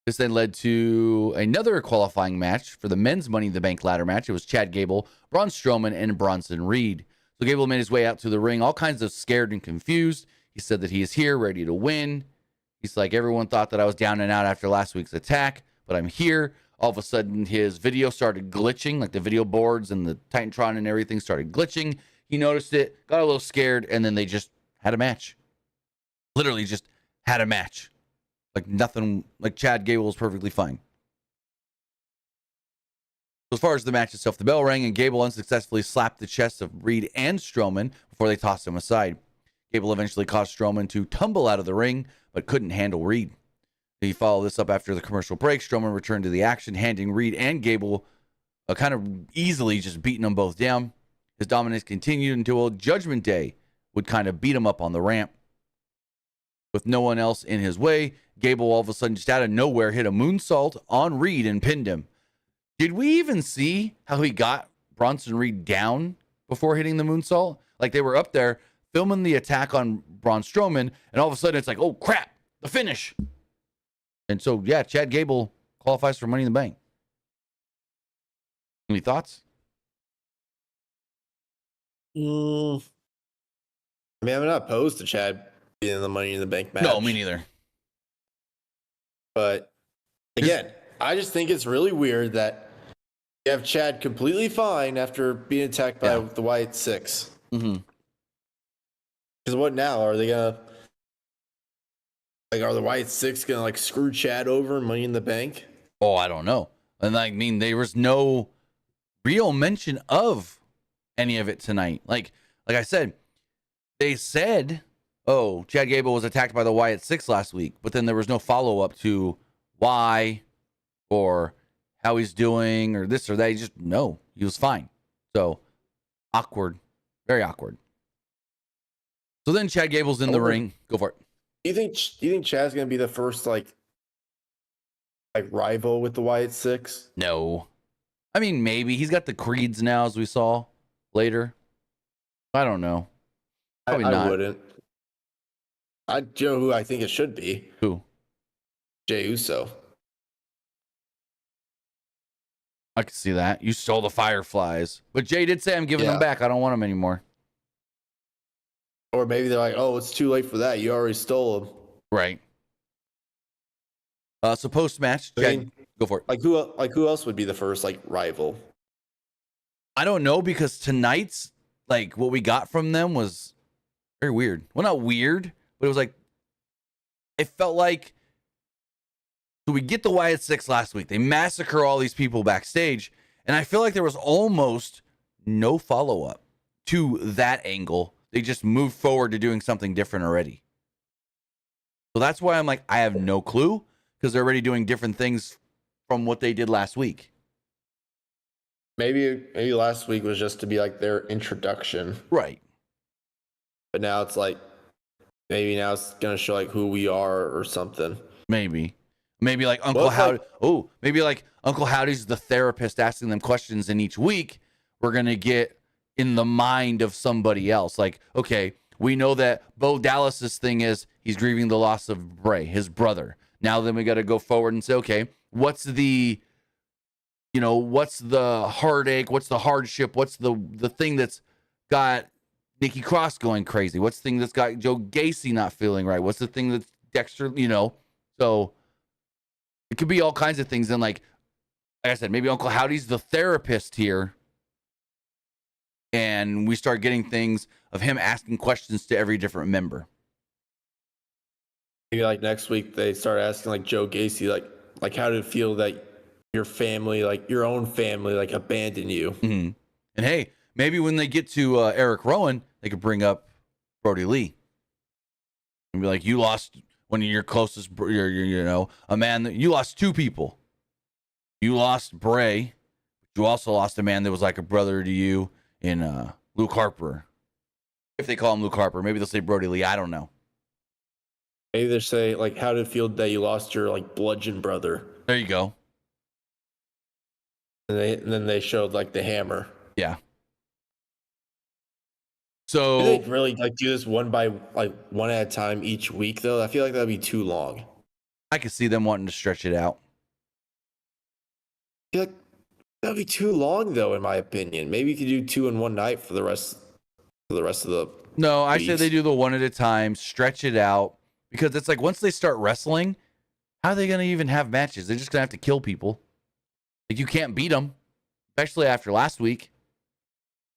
This then led to another qualifying match for the men's Money in the Bank ladder match. It was Chad Gable, Braun Strowman, and Bronson Reed. So Gable made his way out to the ring, all kinds of scared and confused. He said that he is here, ready to win. He's like, everyone thought that I was down and out after last week's attack, but I'm here. All of a sudden, his video started glitching, like the video boards and the Titantron and everything started glitching. He noticed it, got a little scared, and then they just had a match. Literally just had a match. Like nothing, like Chad Gable was perfectly fine. As far as the match itself, the bell rang and Gable unsuccessfully slapped the chest of Reed and Strowman before they tossed him aside. Gable eventually caused Strowman to tumble out of the ring, but couldn't handle Reed. He followed this up after the commercial break. Strowman returned to the action, handing Reed and Gable kind of easily, just beating them both down. His dominance continued until Judgment Day would kind of beat him up on the ramp. With no one else in his way, Gable all of a sudden just out of nowhere hit a moonsault on Reed and pinned him. Did we even see how he got Bronson Reed down before hitting the moonsault? Like they were up there filming the attack on Braun Strowman, and all of a sudden it's like, oh crap, the finish. And so, yeah, Chad Gable qualifies for Money in the Bank. Any thoughts? I mean, I'm not opposed to Chad being in the Money in the Bank match. No, me neither. But again, I just think it's really weird that you have Chad completely fine after being attacked by the Wyatt Six. Mm-hmm. Because what now? Are they gonna are the Wyatt Six gonna like screw Chad over in Money in the Bank? Oh, I don't know. And I mean, there was no real mention of any of it tonight. Like I said, they said, oh, Chad Gable was attacked by the Wyatt Six last week, but then there was no follow-up to why or how he's doing or this or that. He was fine. So awkward, very awkward. So then Chad Gable's in the ring. Go for it. Do you think Chad's gonna be the first like rival with the Wyatt Six? No. I mean, maybe. He's got the Creeds now, as we saw later. I don't know. Probably not. I wouldn't. I know who I think it should be. Who? Jey Uso. I can see that. You stole the Fireflies. But Jay did say, I'm giving them back. I don't want them anymore. Or maybe they're like, oh, it's too late for that. You already stole them. Right. So post-match, Chad, go for it. Like who else would be the first rival? I don't know, because tonight's what we got from them was very weird. Well, not weird, but it was it felt like, so we get the Wyatt Six last week. They massacre all these people backstage, and I feel like there was almost no follow-up to that angle. They just moved forward to doing something different already. So that's why I'm like, I have no clue, because they're already doing different things from what they did last week. Maybe last week was just to be their introduction. Right. But now it's maybe now it's going to show who we are or something. Maybe Uncle Howdy. Maybe Uncle Howdy's the therapist asking them questions, and each week we're going to get in the mind of somebody else. Okay, we know that Bo Dallas's thing is he's grieving the loss of Bray, his brother. Now then we got to go forward and say, okay, what's the heartache? What's the hardship? What's the thing that's got Nikki Cross going crazy? What's the thing that's got Joe Gacy not feeling right? What's the thing that's Dexter, So it could be all kinds of things. And like I said, maybe Uncle Howdy's the therapist here. And we start getting things of him asking questions to every different member. Maybe next week they start asking Joe Gacy, how did it feel that your family, your own family, abandoned you? Mm-hmm. And hey, maybe when they get to Eric Rowan, they could bring up Brody Lee and be like, you lost one of your closest, a man that you lost two people. You lost Bray. But you also lost a man that was like a brother to you in Luke Harper. If they call him Luke Harper, maybe they'll say Brody Lee. I don't know. Maybe they say how did it feel that you lost your bludgeon brother? There you go. And then they showed the hammer. Yeah. So do they really do this one by one at a time each week though? I feel like that'd be too long. I could see them wanting to stretch it out. I feel like that'd be too long though, in my opinion. Maybe you could do two in one night for the rest of the No, I weeks. say they do the one at a time, stretch it out, because it's once they start wrestling, how are they going to even have matches? They're just going to have to kill people. You can't beat them, especially after last week.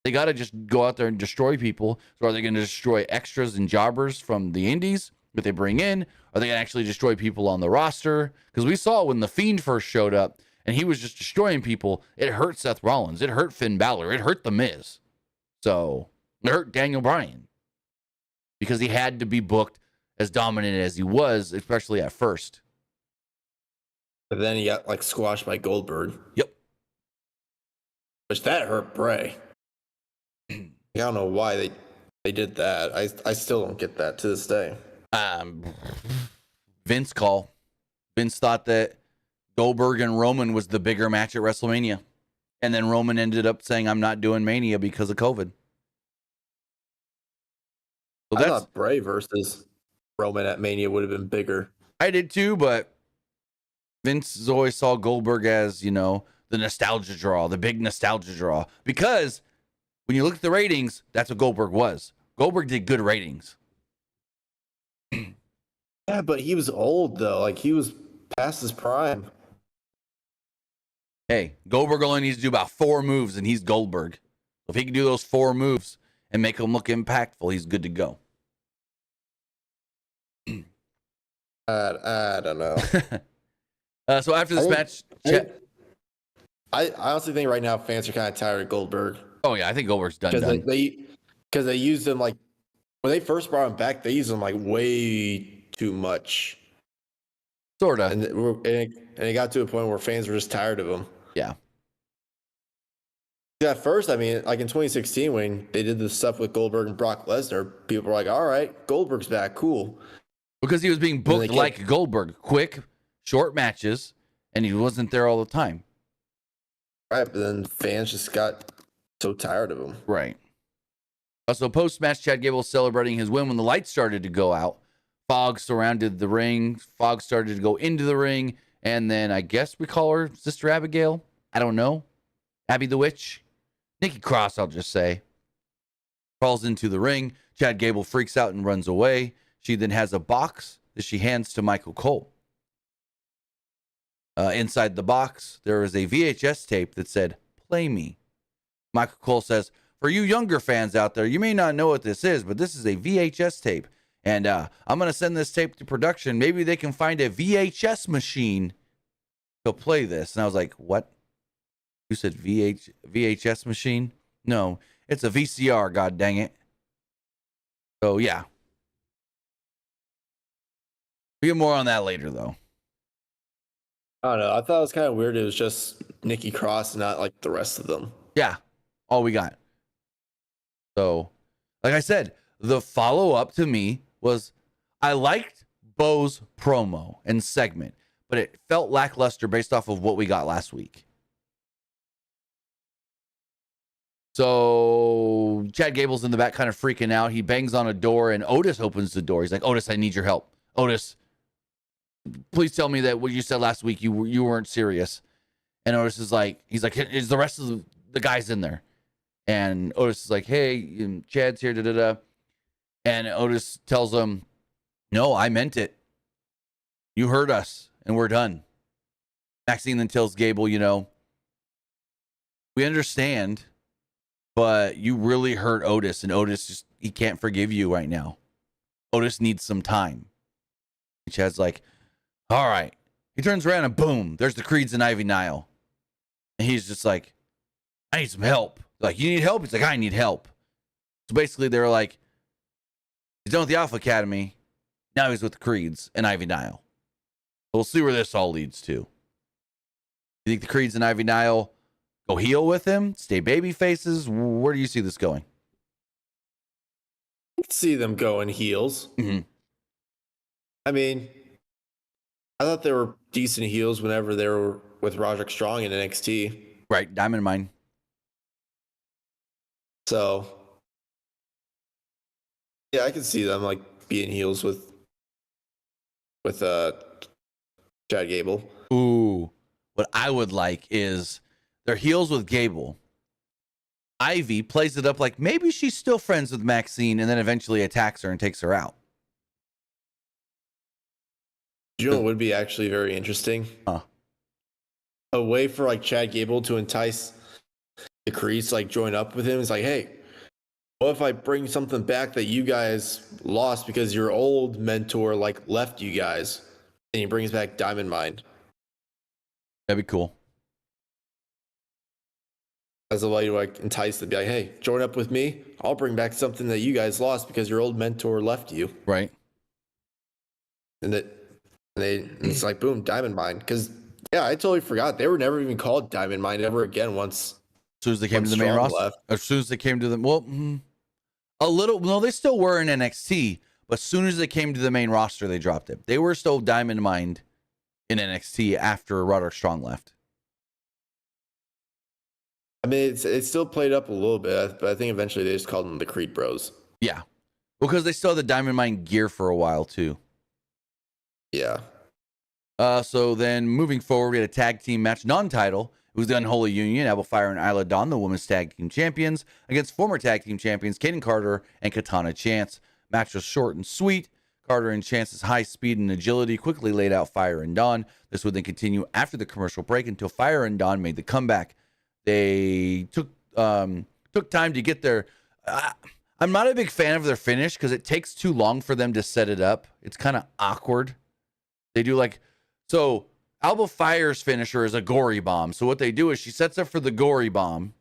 They got to just go out there and destroy people. So are they going to destroy extras and jobbers from the indies that they bring in? Are they going to actually destroy people on the roster? Because we saw when The Fiend first showed up and he was just destroying people. It hurt Seth Rollins. It hurt Finn Balor. It hurt The Miz. So it hurt Daniel Bryan because he had to be booked as dominant as he was, especially at first. But then he got like squashed by Goldberg. Yep. Which that hurt Bray. I don't know why they did that. I still don't get that to this day. Vince call. Vince thought that Goldberg and Roman was the bigger match at WrestleMania. And then Roman ended up saying, I'm not doing Mania because of COVID. So I thought Bray versus Roman at Mania would have been bigger. I did too, but Vince has always saw Goldberg as, the nostalgia draw, the big nostalgia draw. Because when you look at the ratings, that's what Goldberg was. Goldberg did good ratings. Yeah, but he was old, though. Like, he was past his prime. Hey, Goldberg only needs to do about 4 moves, and he's Goldberg. If he can do those 4 moves and make them look impactful, he's good to go. I don't know. So after this match... I honestly think right now fans are kind of tired of Goldberg. Oh, yeah, I think Goldberg's done. Because they used him, like... When they first brought him back, they used him, like, way too much. Sort of. And it got to a point where fans were just tired of him. Yeah. At first, I mean, like in 2016, when they did this stuff with Goldberg and Brock Lesnar, people were like, all right, Goldberg's back, cool. Because he was being booked like Goldberg. Quick, short matches, and he wasn't there all the time. Right, but then fans just got so tired of him. Right. So post-match, Chad Gable was celebrating his win when the lights started to go out. Fog surrounded the ring. Fog started to go into the ring. And then I guess we call her Sister Abigail. I don't know. Abby the Witch. Nikki Cross, I'll just say. Crawls into the ring. Chad Gable freaks out and runs away. She then has a box that she hands to Michael Cole. Inside the box, there is a VHS tape that said, "Play me." Michael Cole says, "For you younger fans out there, you may not know what this is, but this is a VHS tape. And I'm going to send this tape to production. Maybe they can find a VHS machine to play this." And I was like, what? You said VHS machine? No, it's a VCR, god dang it. So, yeah. We get more on that later, though. I don't know. I thought it was kind of weird. It was just Nikki Cross, not like the rest of them. Yeah, all we got. So, like I said, the follow-up to me was I liked Bo's promo and segment, but it felt lackluster based off of what we got last week. So Chad Gable's in the back kind of freaking out. He bangs on a door and Otis opens the door. He's like, "Otis, I need your help. Otis, please tell me that what you said last week, you weren't serious." And Otis is like, "Is the rest of the guys in there?" And Otis is like, "Hey, Chad's here, da-da-da." And Otis tells him, "No, I meant it. You heard us, and we're done." Maxine then tells Gable, "We understand, but you really hurt Otis, and Otis he can't forgive you right now. Otis needs some time." And Chad's like, "All right." He turns around and boom, there's the Creeds and Ivy Nile. And he's just like, "I need some help." Like, "You need help?" He's like, "I need help." So basically they're like, he's done with the Alpha Academy. Now he's with the Creeds and Ivy Nile. We'll see where this all leads to. You think the Creeds and Ivy Nile go heel with him? Stay baby faces? Where do you see this going? I can see them going heels. Mm-hmm. I mean, I thought they were decent heels whenever they were with Roderick Strong in NXT. Right, Diamond Mine. So, yeah, I can see them like being heels with Chad Gable. Ooh, what I would like is they're heels with Gable. Ivy plays it up like maybe she's still friends with Maxine and then eventually attacks her and takes her out. You know what would be actually very interesting? Huh. A way for like Chad Gable to entice the Creeds to like join up with him. It's like, "Hey, what if I bring something back that you guys lost because your old mentor like left you guys?" And he brings back Diamond Mine. That'd be cool. as a way to like entice them, be like, hey, join up with me. I'll bring back something that you guys lost because your old mentor left you. Right. And it's like, boom, Diamond Mine. Because, yeah, I totally forgot. They were never even called Diamond Mine ever again once. As soon as they came to the main roster. Left. As soon as they came to the, well, a little, no, they still were in NXT, but as soon as they came to the main roster, they dropped it. They were still Diamond Mined in NXT after Roderick Strong left. I mean, it still played up a little bit, but I think eventually they just called them the Creed Bros. Yeah. Because they still had the Diamond Mine gear for a while, too. Yeah. So then moving forward, we had a tag team match, non-title. It was the Unholy Union, Abel Fire and Isla Dawn, the women's tag team champions, against former tag team champions Kaden Carter and Katana Chance. Match was short and sweet. Carter and Chance's high speed and agility quickly laid out Fire and Dawn. This would then continue after the commercial break until Fire and Dawn made the comeback. They took time to get their... I'm not a big fan of their finish because it takes too long for them to set it up. It's kind of awkward. They do like... So, Alba Fire's finisher is a gory bomb. So what they do is she sets up for the gory bomb.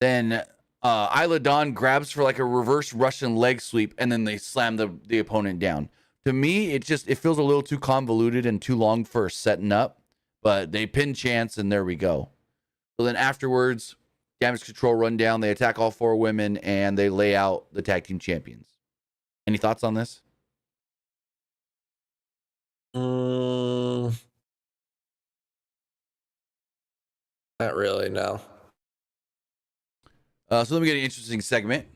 Then Isla Dawn grabs for like a reverse Russian leg sweep, and then they slam the opponent down. To me, it feels a little too convoluted and too long for setting up. But they pin Chance, and there we go. So then afterwards, Damage Control run down. They attack all four women, and they lay out the tag team champions. Any thoughts on this? Not really, no. So then we get an interesting segment.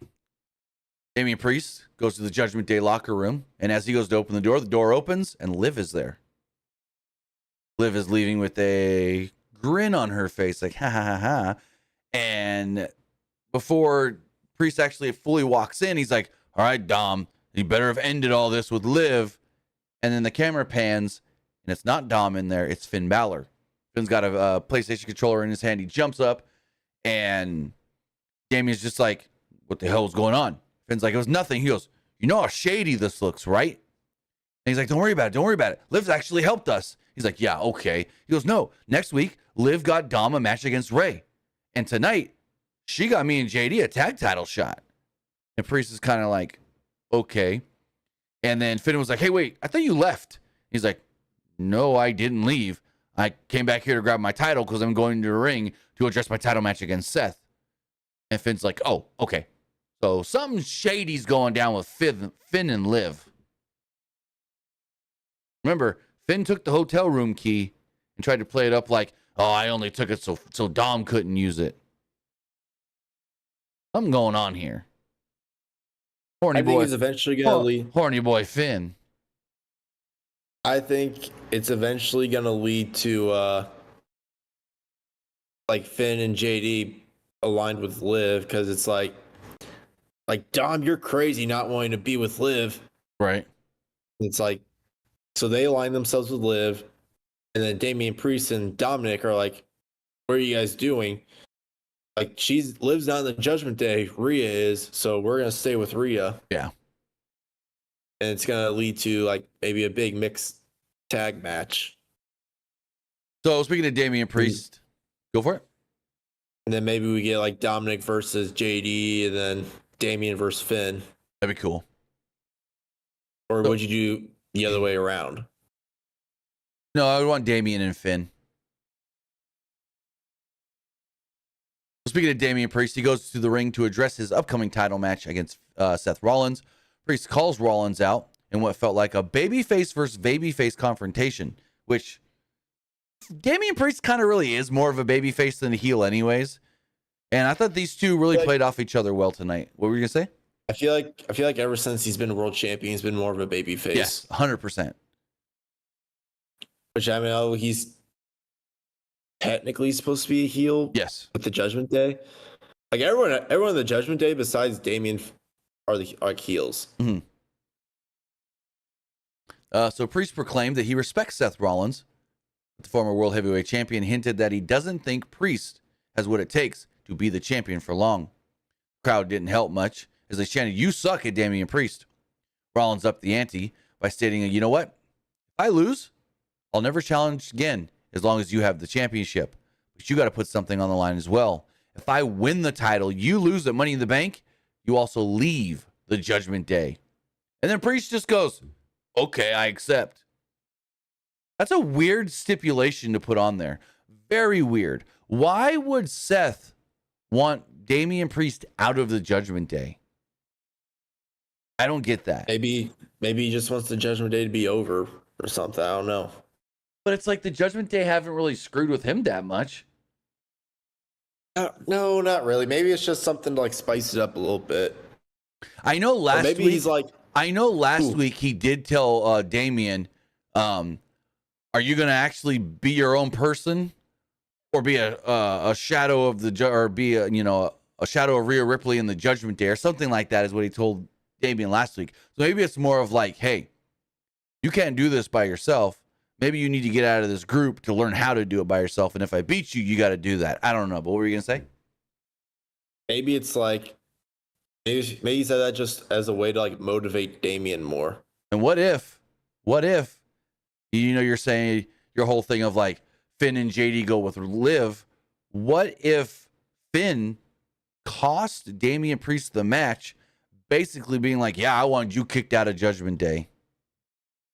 Damian Priest goes to the Judgment Day locker room, and as he goes to open the door opens, and Liv is there. Liv is leaving with a grin on her face, like, ha, ha, ha, ha. And before Priest actually fully walks in, he's like, all right, Dom, you better have ended all this with Liv. And then the camera pans, and it's not Dom in there, it's Finn Balor. Finn's got a PlayStation controller in his hand. He jumps up, and Damian's just like, what the hell is going on? Finn's like, it was nothing. He goes, you know how shady this looks, right? And he's like, don't worry about it. Don't worry about it. Liv's actually helped us. He's like, yeah, okay. He goes, no, next week, Liv got Dom a match against Ray. And tonight, she got me and JD a tag title shot. And Priest is kind of like, okay. And then Finn was like, hey, wait, I thought you left. He's like, no, I didn't leave. I came back here to grab my title because I'm going to the ring to address my title match against Seth. And Finn's like, oh, okay. So something shady's going down with Finn and Liv. Remember, Finn took the hotel room key and tried to play it up like, oh, I only took it so Dom couldn't use it. Something going on here. Horny I boy. think it's eventually going to lead. Horny boy Finn. I think it's eventually going to lead to like Finn and JD aligned with Liv, because it's like Dom, you're crazy not wanting to be with Liv. Right. It's like, so they align themselves with Liv, and then Damian Priest and Dominic are like, what are you guys doing? Like, Liv's not in the Judgment Day, Rhea is, so we're gonna stay with Rhea. Yeah. And it's gonna lead to like maybe a big mixed tag match. So speaking of Damian Priest, go for it. And then maybe we get like Dominic versus JD, and then Damian versus Finn. That'd be cool. Or would you do the other way around? No, I would want Damian and Finn. Speaking of Damian Priest, he goes to the ring to address his upcoming title match against Seth Rollins. Priest calls Rollins out in what felt like a babyface versus babyface confrontation, which Damian Priest kind of really is more of a babyface than a heel anyways. And I thought these two really played off each other well tonight. What were you going to say? I feel like ever since he's been world champion, he's been more of a babyface. Yes, 100%. Which, I mean, he's technically supposed to be a heel. Yes. With the Judgment Day. Like, everyone in the Judgment Day besides Damian are like heels. Mm-hmm. So Priest proclaimed that he respects Seth Rollins. The former world heavyweight champion hinted that he doesn't think Priest has what it takes to be the champion for long. The crowd didn't help much as they chanted, "You suck" at Damian Priest. Rollins upped the ante by stating, you know what? If I lose, I'll never challenge again as long as you have the championship. But you got to put something on the line as well. If I win the title, you lose at Money in the Bank, you also leave the Judgment Day. And then Priest just goes, okay, I accept. That's a weird stipulation to put on there. Very weird. Why would Seth want Damian Priest out of the Judgment Day? I don't get that. Maybe he just wants the Judgment Day to be over or something. I don't know. But it's like the Judgment Day haven't really screwed with him that much. No, not really. Maybe it's just something to like spice it up a little bit. I know last maybe week. He's like, I know last week he did tell Damian, "Are you going to actually be your own person, or be a shadow of the or be a shadow of Rhea Ripley in the Judgment Day or something like that?" Is what he told Damian last week. So maybe it's more of like, "Hey, you can't do this by yourself. Maybe you need to get out of this group to learn how to do it by yourself. And if I beat you, you got to do that." I don't know. But what were you going to say? Maybe it's like, maybe he said that just as a way to like motivate Damian more. And what if, you're saying your whole thing of like Finn and JD go with Liv. What if Finn cost Damian Priest the match, basically being like, yeah, I want you kicked out of Judgment Day.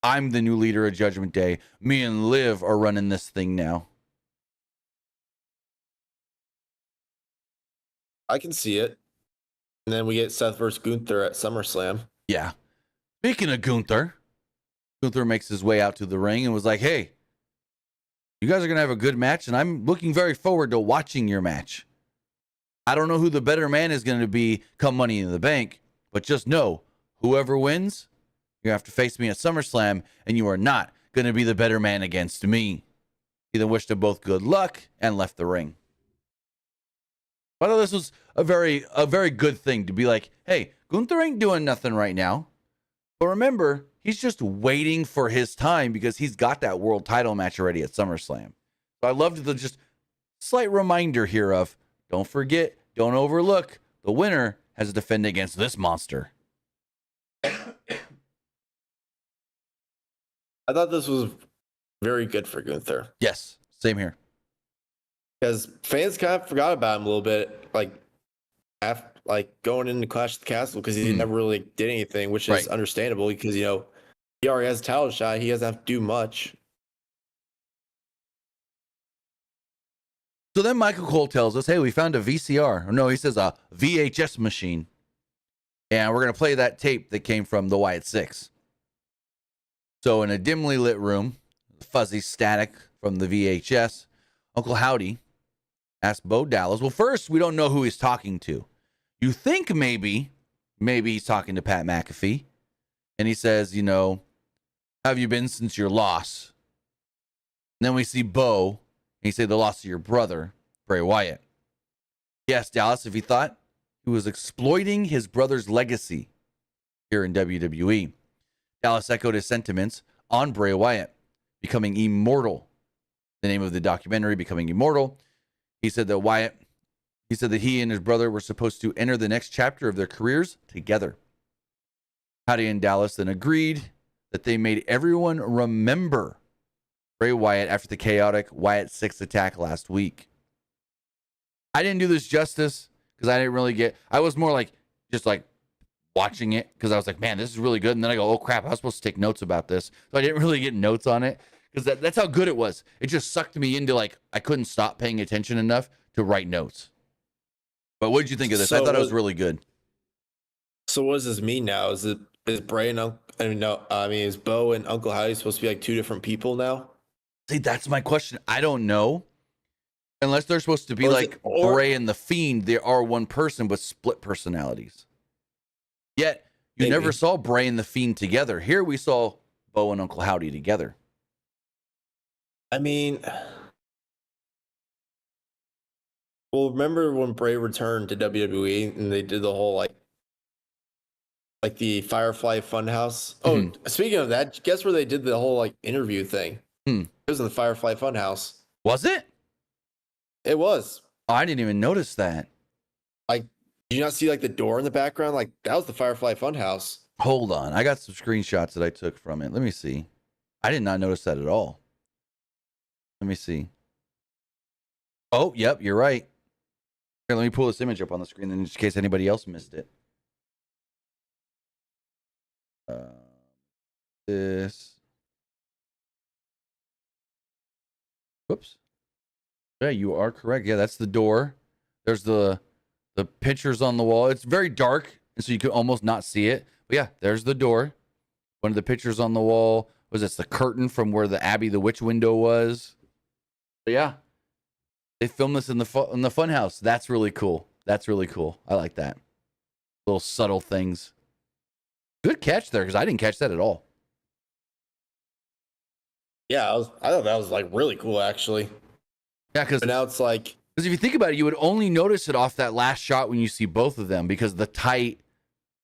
I'm the new leader of Judgment Day. Me and Liv are running this thing now. I can see it. And then we get Seth versus Gunther at SummerSlam. Yeah. Speaking of Gunther makes his way out to the ring and was like, hey, you guys are going to have a good match, and I'm looking very forward to watching your match. I don't know who the better man is going to be come Money in the Bank, but just know, whoever wins, you have to face me at SummerSlam, and you are not going to be the better man against me. He then wished them both good luck and left the ring. I thought this was a very good thing to be like, hey, Gunther ain't doing nothing right now. But remember, he's just waiting for his time because he's got that world title match already at SummerSlam. So I loved the just slight reminder here of, don't forget, don't overlook, the winner has to defend against this monster. I thought this was very good for Gunther. Yes, same here. Because fans kind of forgot about him a little bit, like going into Clash of the Castle, because he never really did anything, which is understandable because, he already has a title shot. He doesn't have to do much. So then Michael Cole tells us, hey, we found a VCR. Or no, he says a VHS machine. And we're going to play that tape that came from the Wyatt 6. So in a dimly lit room, fuzzy static from the VHS, Uncle Howdy asked Bo Dallas. Well, first, we don't know who he's talking to. You think maybe he's talking to Pat McAfee. And he says, how have you been since your loss? And then we see Bo, and he said the loss of your brother, Bray Wyatt. He asked Dallas if he thought he was exploiting his brother's legacy here in WWE. Dallas echoed his sentiments on Bray Wyatt becoming immortal. The name of the documentary, Becoming Immortal. He said that he and his brother were supposed to enter the next chapter of their careers together. Howdy and Dallas then agreed that they made everyone remember Bray Wyatt after the chaotic Wyatt 6 attack last week. I didn't do this justice because I didn't really I was more like, just like watching it because I was like, man, this is really good. And then I go, oh crap, I was supposed to take notes about this. So I didn't really get notes on it because that's how good it was. It just sucked me into like, I couldn't stop paying attention enough to write notes. But what did you think of this? I thought it was really good. So what does this mean now? Is Bray and is Bo and Uncle Howdy supposed to be like two different people now? See, that's my question. I don't know. Unless they're supposed to be like Bray and the Fiend, they are one person with split personalities. Yet, you never saw Bray and the Fiend together. Here we saw Bo and Uncle Howdy together. I mean, well, remember when Bray returned to WWE and they did the whole like the Firefly Funhouse? Oh, speaking of that, guess where they did the whole like interview thing? It was in the Firefly Funhouse. Was it? It was. Oh, I didn't even notice that. Like, did you not see like the door in the background? Like, that was the Firefly Funhouse. Hold on. I got some screenshots that I took from it. Let me see. I did not notice that at all. Let me see. Oh, yep, you're right. Here, let me pull this image up on the screen, then in case anybody else missed it. This. Whoops. Yeah, you are correct. Yeah, that's the door. There's the pictures on the wall. It's very dark, and so you could almost not see it. But yeah, there's the door. One of the pictures on the wall was this the curtain from where the Abby the Witch window was. But yeah, they filmed this in the fun house. That's really cool. That's really cool. I like that. Little subtle things. Good catch there, because I didn't catch that at all. Yeah, I thought that was like really cool actually. Yeah, because now it's like, if you think about it, you would only notice it off that last shot when you see both of them, because the tight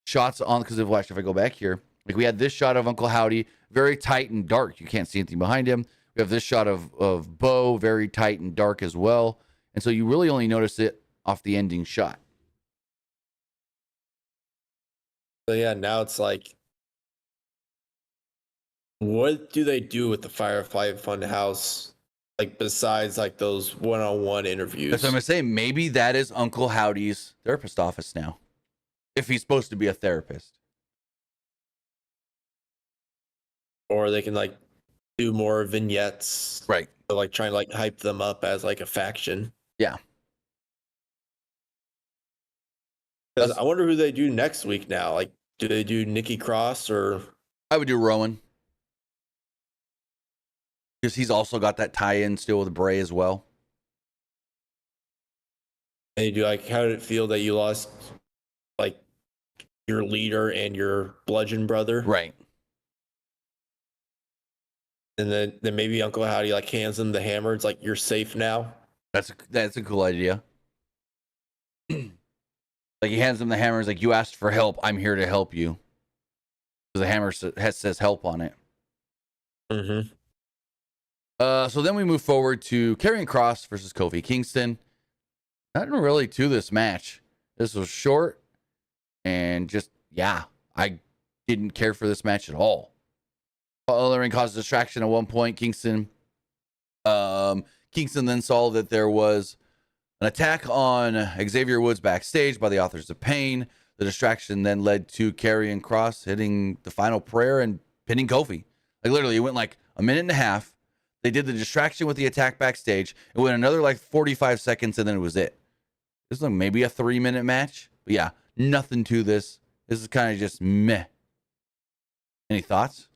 shots on, because if I go back here, like we had this shot of Uncle Howdy, very tight and dark. You can't see anything behind him. We have this shot of Bo, very tight and dark as well. And so you really only notice it off the ending shot. so yeah, now it's like, what do they do with the Firefly Funhouse? Like besides like those one-on-one interviews? That's what I'm gonna say. Maybe that is Uncle Howdy's therapist office now, if he's supposed to be a therapist. Or they can like do more vignettes, right? To, like trying to like hype them up as like a faction. Yeah. Because I wonder who they do next week now. Like, do they do Nikki Cross or? I would do Rowan, because he's also got that tie-in still with Bray as well. And you do like, how did it feel that you lost like your leader and your bludgeon brother? Right. And then maybe Uncle Howdy like hands him the hammer. It's like, you're safe now. That's a cool idea. Like he hands him the hammer. He's like, you asked for help. I'm here to help you. Because the hammer says help on it. Mm-hmm. So then we move forward to Karrion Kross versus Kofi Kingston. Nothing really to this match. This was short and just, yeah, I didn't care for this match at all. Ellering caused distraction at one point. Kingston then saw that there was an attack on Xavier Woods backstage by the Authors of Pain. The distraction then led to Karrion Kross hitting the final prayer and pinning Kofi. Like literally, it went like a minute and a half. They did the distraction with the attack backstage. It went another like 45 seconds, and then it was it. This is like maybe a 3-minute match. But yeah, nothing to this. This is kind of just meh. Any thoughts?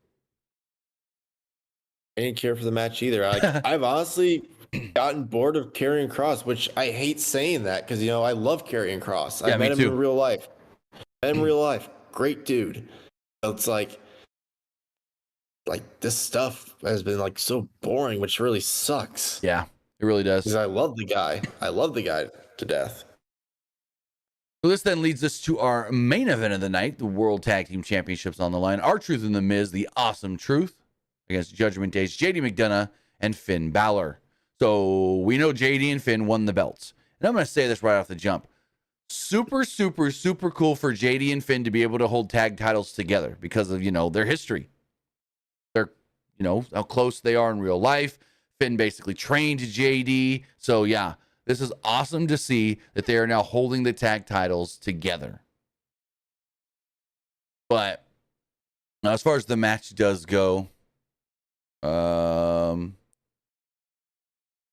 I didn't care for the match either. I've honestly gotten bored of Karrion Kross, which I hate saying that because, you know, I love Karrion Kross. Yeah, I met him too. in real life. Great dude. It's like this stuff has been like so boring, which really sucks. Yeah, it really does. Because I love the guy. I love the guy to death. So this then leads us to our main event of the night, the World Tag Team Championships on the line. R-Truth and The Miz, the Awesome Truth, against Judgment Day's JD McDonough and Finn Balor. So we know JD and Finn won the belts. And I'm going to say this right off the jump. Super, super, super cool for JD and Finn to be able to hold tag titles together because of, you know, their history. They're, you know, how close they are in real life. Finn basically trained JD. So yeah, this is awesome to see that they are now holding the tag titles together. But as far as the match does go, I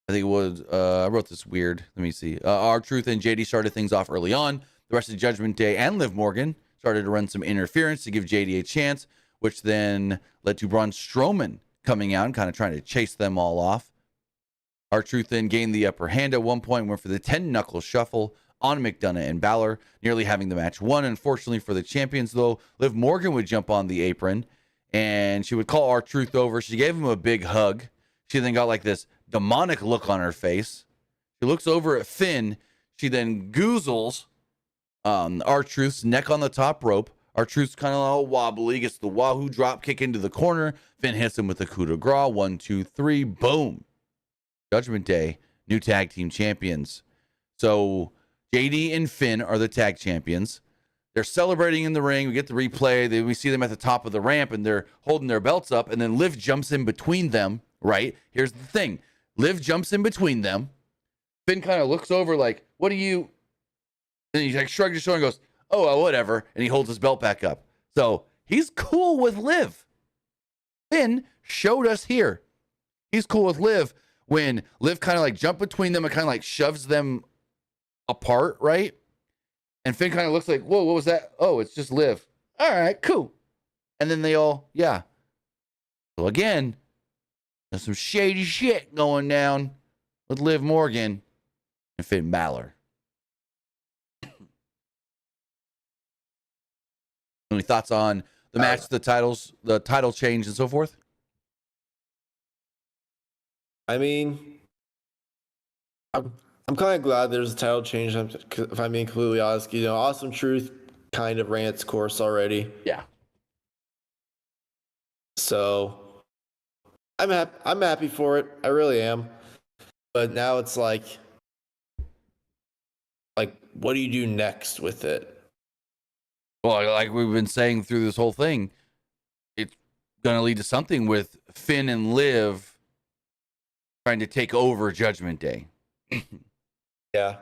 think it was, I wrote this weird. Let me see. R-Truth and JD started things off early on. The rest of Judgment Day and Liv Morgan started to run some interference to give JD a chance, which then led to Braun Strowman coming out and kind of trying to chase them all off. R-Truth then gained the upper hand at one point, went for the 10-knuckle shuffle on McDonough and Balor, nearly having the match won. Unfortunately for the champions, though, Liv Morgan would jump on the apron, and she would call R-Truth over. She gave him a big hug. She then got like this demonic look on her face. She looks over at Finn. She then goozles R-Truth's neck on the top rope. R-Truth's kind of all wobbly, gets the Wahoo drop kick into the corner. Finn hits him with the coup de grace. 1, 2, 3, boom. Judgment Day, new tag team champions. So JD and Finn are the tag champions. They're celebrating in the ring. We get the replay. We see them at the top of the ramp, and they're holding their belts up, and then Liv jumps in between them, right? Here's the thing. Liv jumps in between them. Finn kind of looks over like, what are you And he like shrugged his shoulder and goes, "Oh, well, whatever." And he holds his belt back up. So he's cool with Liv. Finn showed us here. He's cool with Liv when Liv kind of like jumped between them and kind of like shoves them apart, right? And Finn kind of looks like, "Whoa, what was that? Oh, it's just Liv. All right, cool." And then they all, yeah. So again, there's some shady shit going down with Liv Morgan and Finn Balor. Any thoughts on the match, the title change, and so forth? I mean, I'm kind of glad there's a title change. If I'm being completely honest, Awesome Truth kind of ran its course already. Yeah. So I'm happy for it. I really am. But now it's like, what do you do next with it? Well, like we've been saying through this whole thing, it's going to lead to something with Finn and Liv trying to take over Judgment Day. Yeah.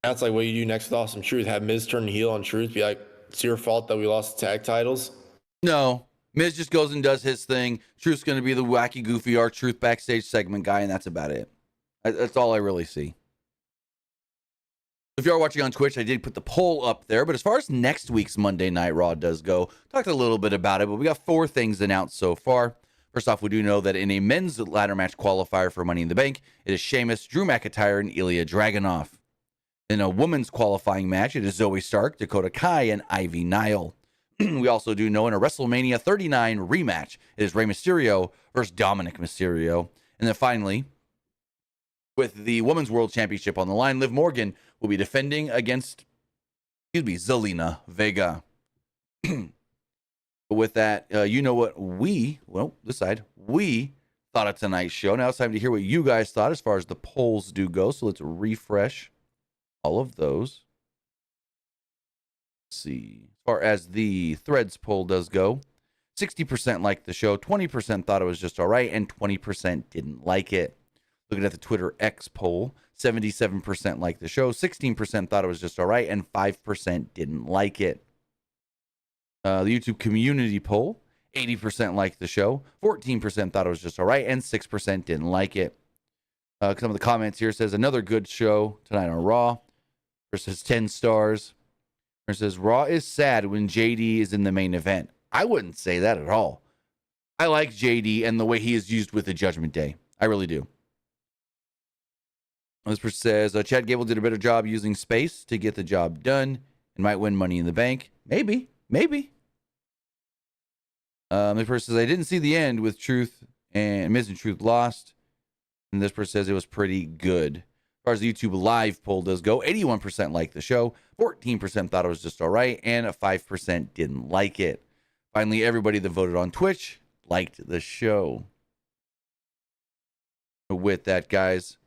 That's like, what do you do next with Awesome Truth? Have Miz turn heel on Truth? Be like, it's your fault that we lost the tag titles? No. Miz just goes and does his thing. Truth's going to be the wacky, goofy R-Truth backstage segment guy, and that's about it. That's all I really see. If you are watching on Twitch, I did put the poll up there. But as far as next week's Monday Night Raw does go, talked a little bit about it, but we got 4 things announced so far. First off, we do know that in a men's ladder match qualifier for Money in the Bank, it is Sheamus, Drew McIntyre, and Ilya Dragunov. In a women's qualifying match, it is Zoe Stark, Dakota Kai, and Ivy Nile. We also do know in a WrestleMania 39 rematch, it is Rey Mysterio versus Dominic Mysterio. And then finally, with the Women's World Championship on the line, Liv Morgan will be defending against, Zelina Vega. With that, you know what we thought of tonight's show. Now it's time to hear what you guys thought as far as the polls do go. So let's refresh all of those. Let's see. As far as the Threads poll does go, 60% liked the show, 20% thought it was just all right, and 20% didn't like it. Looking at the Twitter X poll, 77% liked the show, 16% thought it was just all right, and 5% didn't like it. The YouTube community poll, 80% liked the show, 14% thought it was just all right, and 6% didn't like it. Some of the comments here says, another good show tonight on Raw. Versus 10 stars. Versus Raw is sad when JD is in the main event. I wouldn't say that at all. I like JD and the way he is used with the Judgment Day. I really do. This person says, Chad Gable did a better job using space to get the job done and might win Money in the Bank. Maybe. This person says, I didn't see the end with Truth and Miz and Truth lost. And this person says it was pretty good. As far as the YouTube live poll does go, 81% liked the show, 14% thought it was just all right, and 5% didn't like it. Finally, everybody that voted on Twitch liked the show. With that, guys,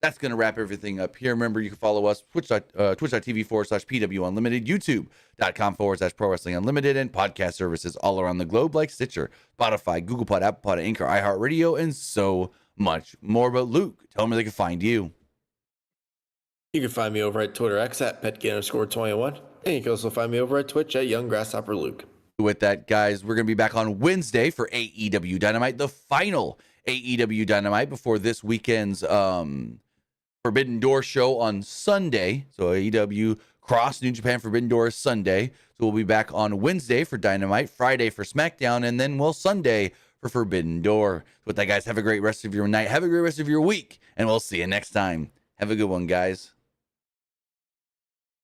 that's going to wrap everything up here. Remember, you can follow us, twitch.tv/PW Unlimited, youtube.com/Pro Wrestling Unlimited, and podcast services all around the globe like Stitcher, Spotify, Google Pod, Apple Pod, Anchor, iHeartRadio, and so much more. But Luke, tell them where they can find you. You can find me over at Twitter X at PetGamer_21. And you can also find me over at Twitch at Young Grasshopper Luke. With that, guys, we're going to be back on Wednesday for AEW Dynamite, the final AEW Dynamite before this weekend's Forbidden Door show on Sunday. So AEW Cross New Japan Forbidden Door is Sunday. So we'll be back on Wednesday for Dynamite, Friday for SmackDown, and then Sunday for Forbidden Door. So with that, guys, have a great rest of your night. Have a great rest of your week, and we'll see you next time. Have a good one, guys.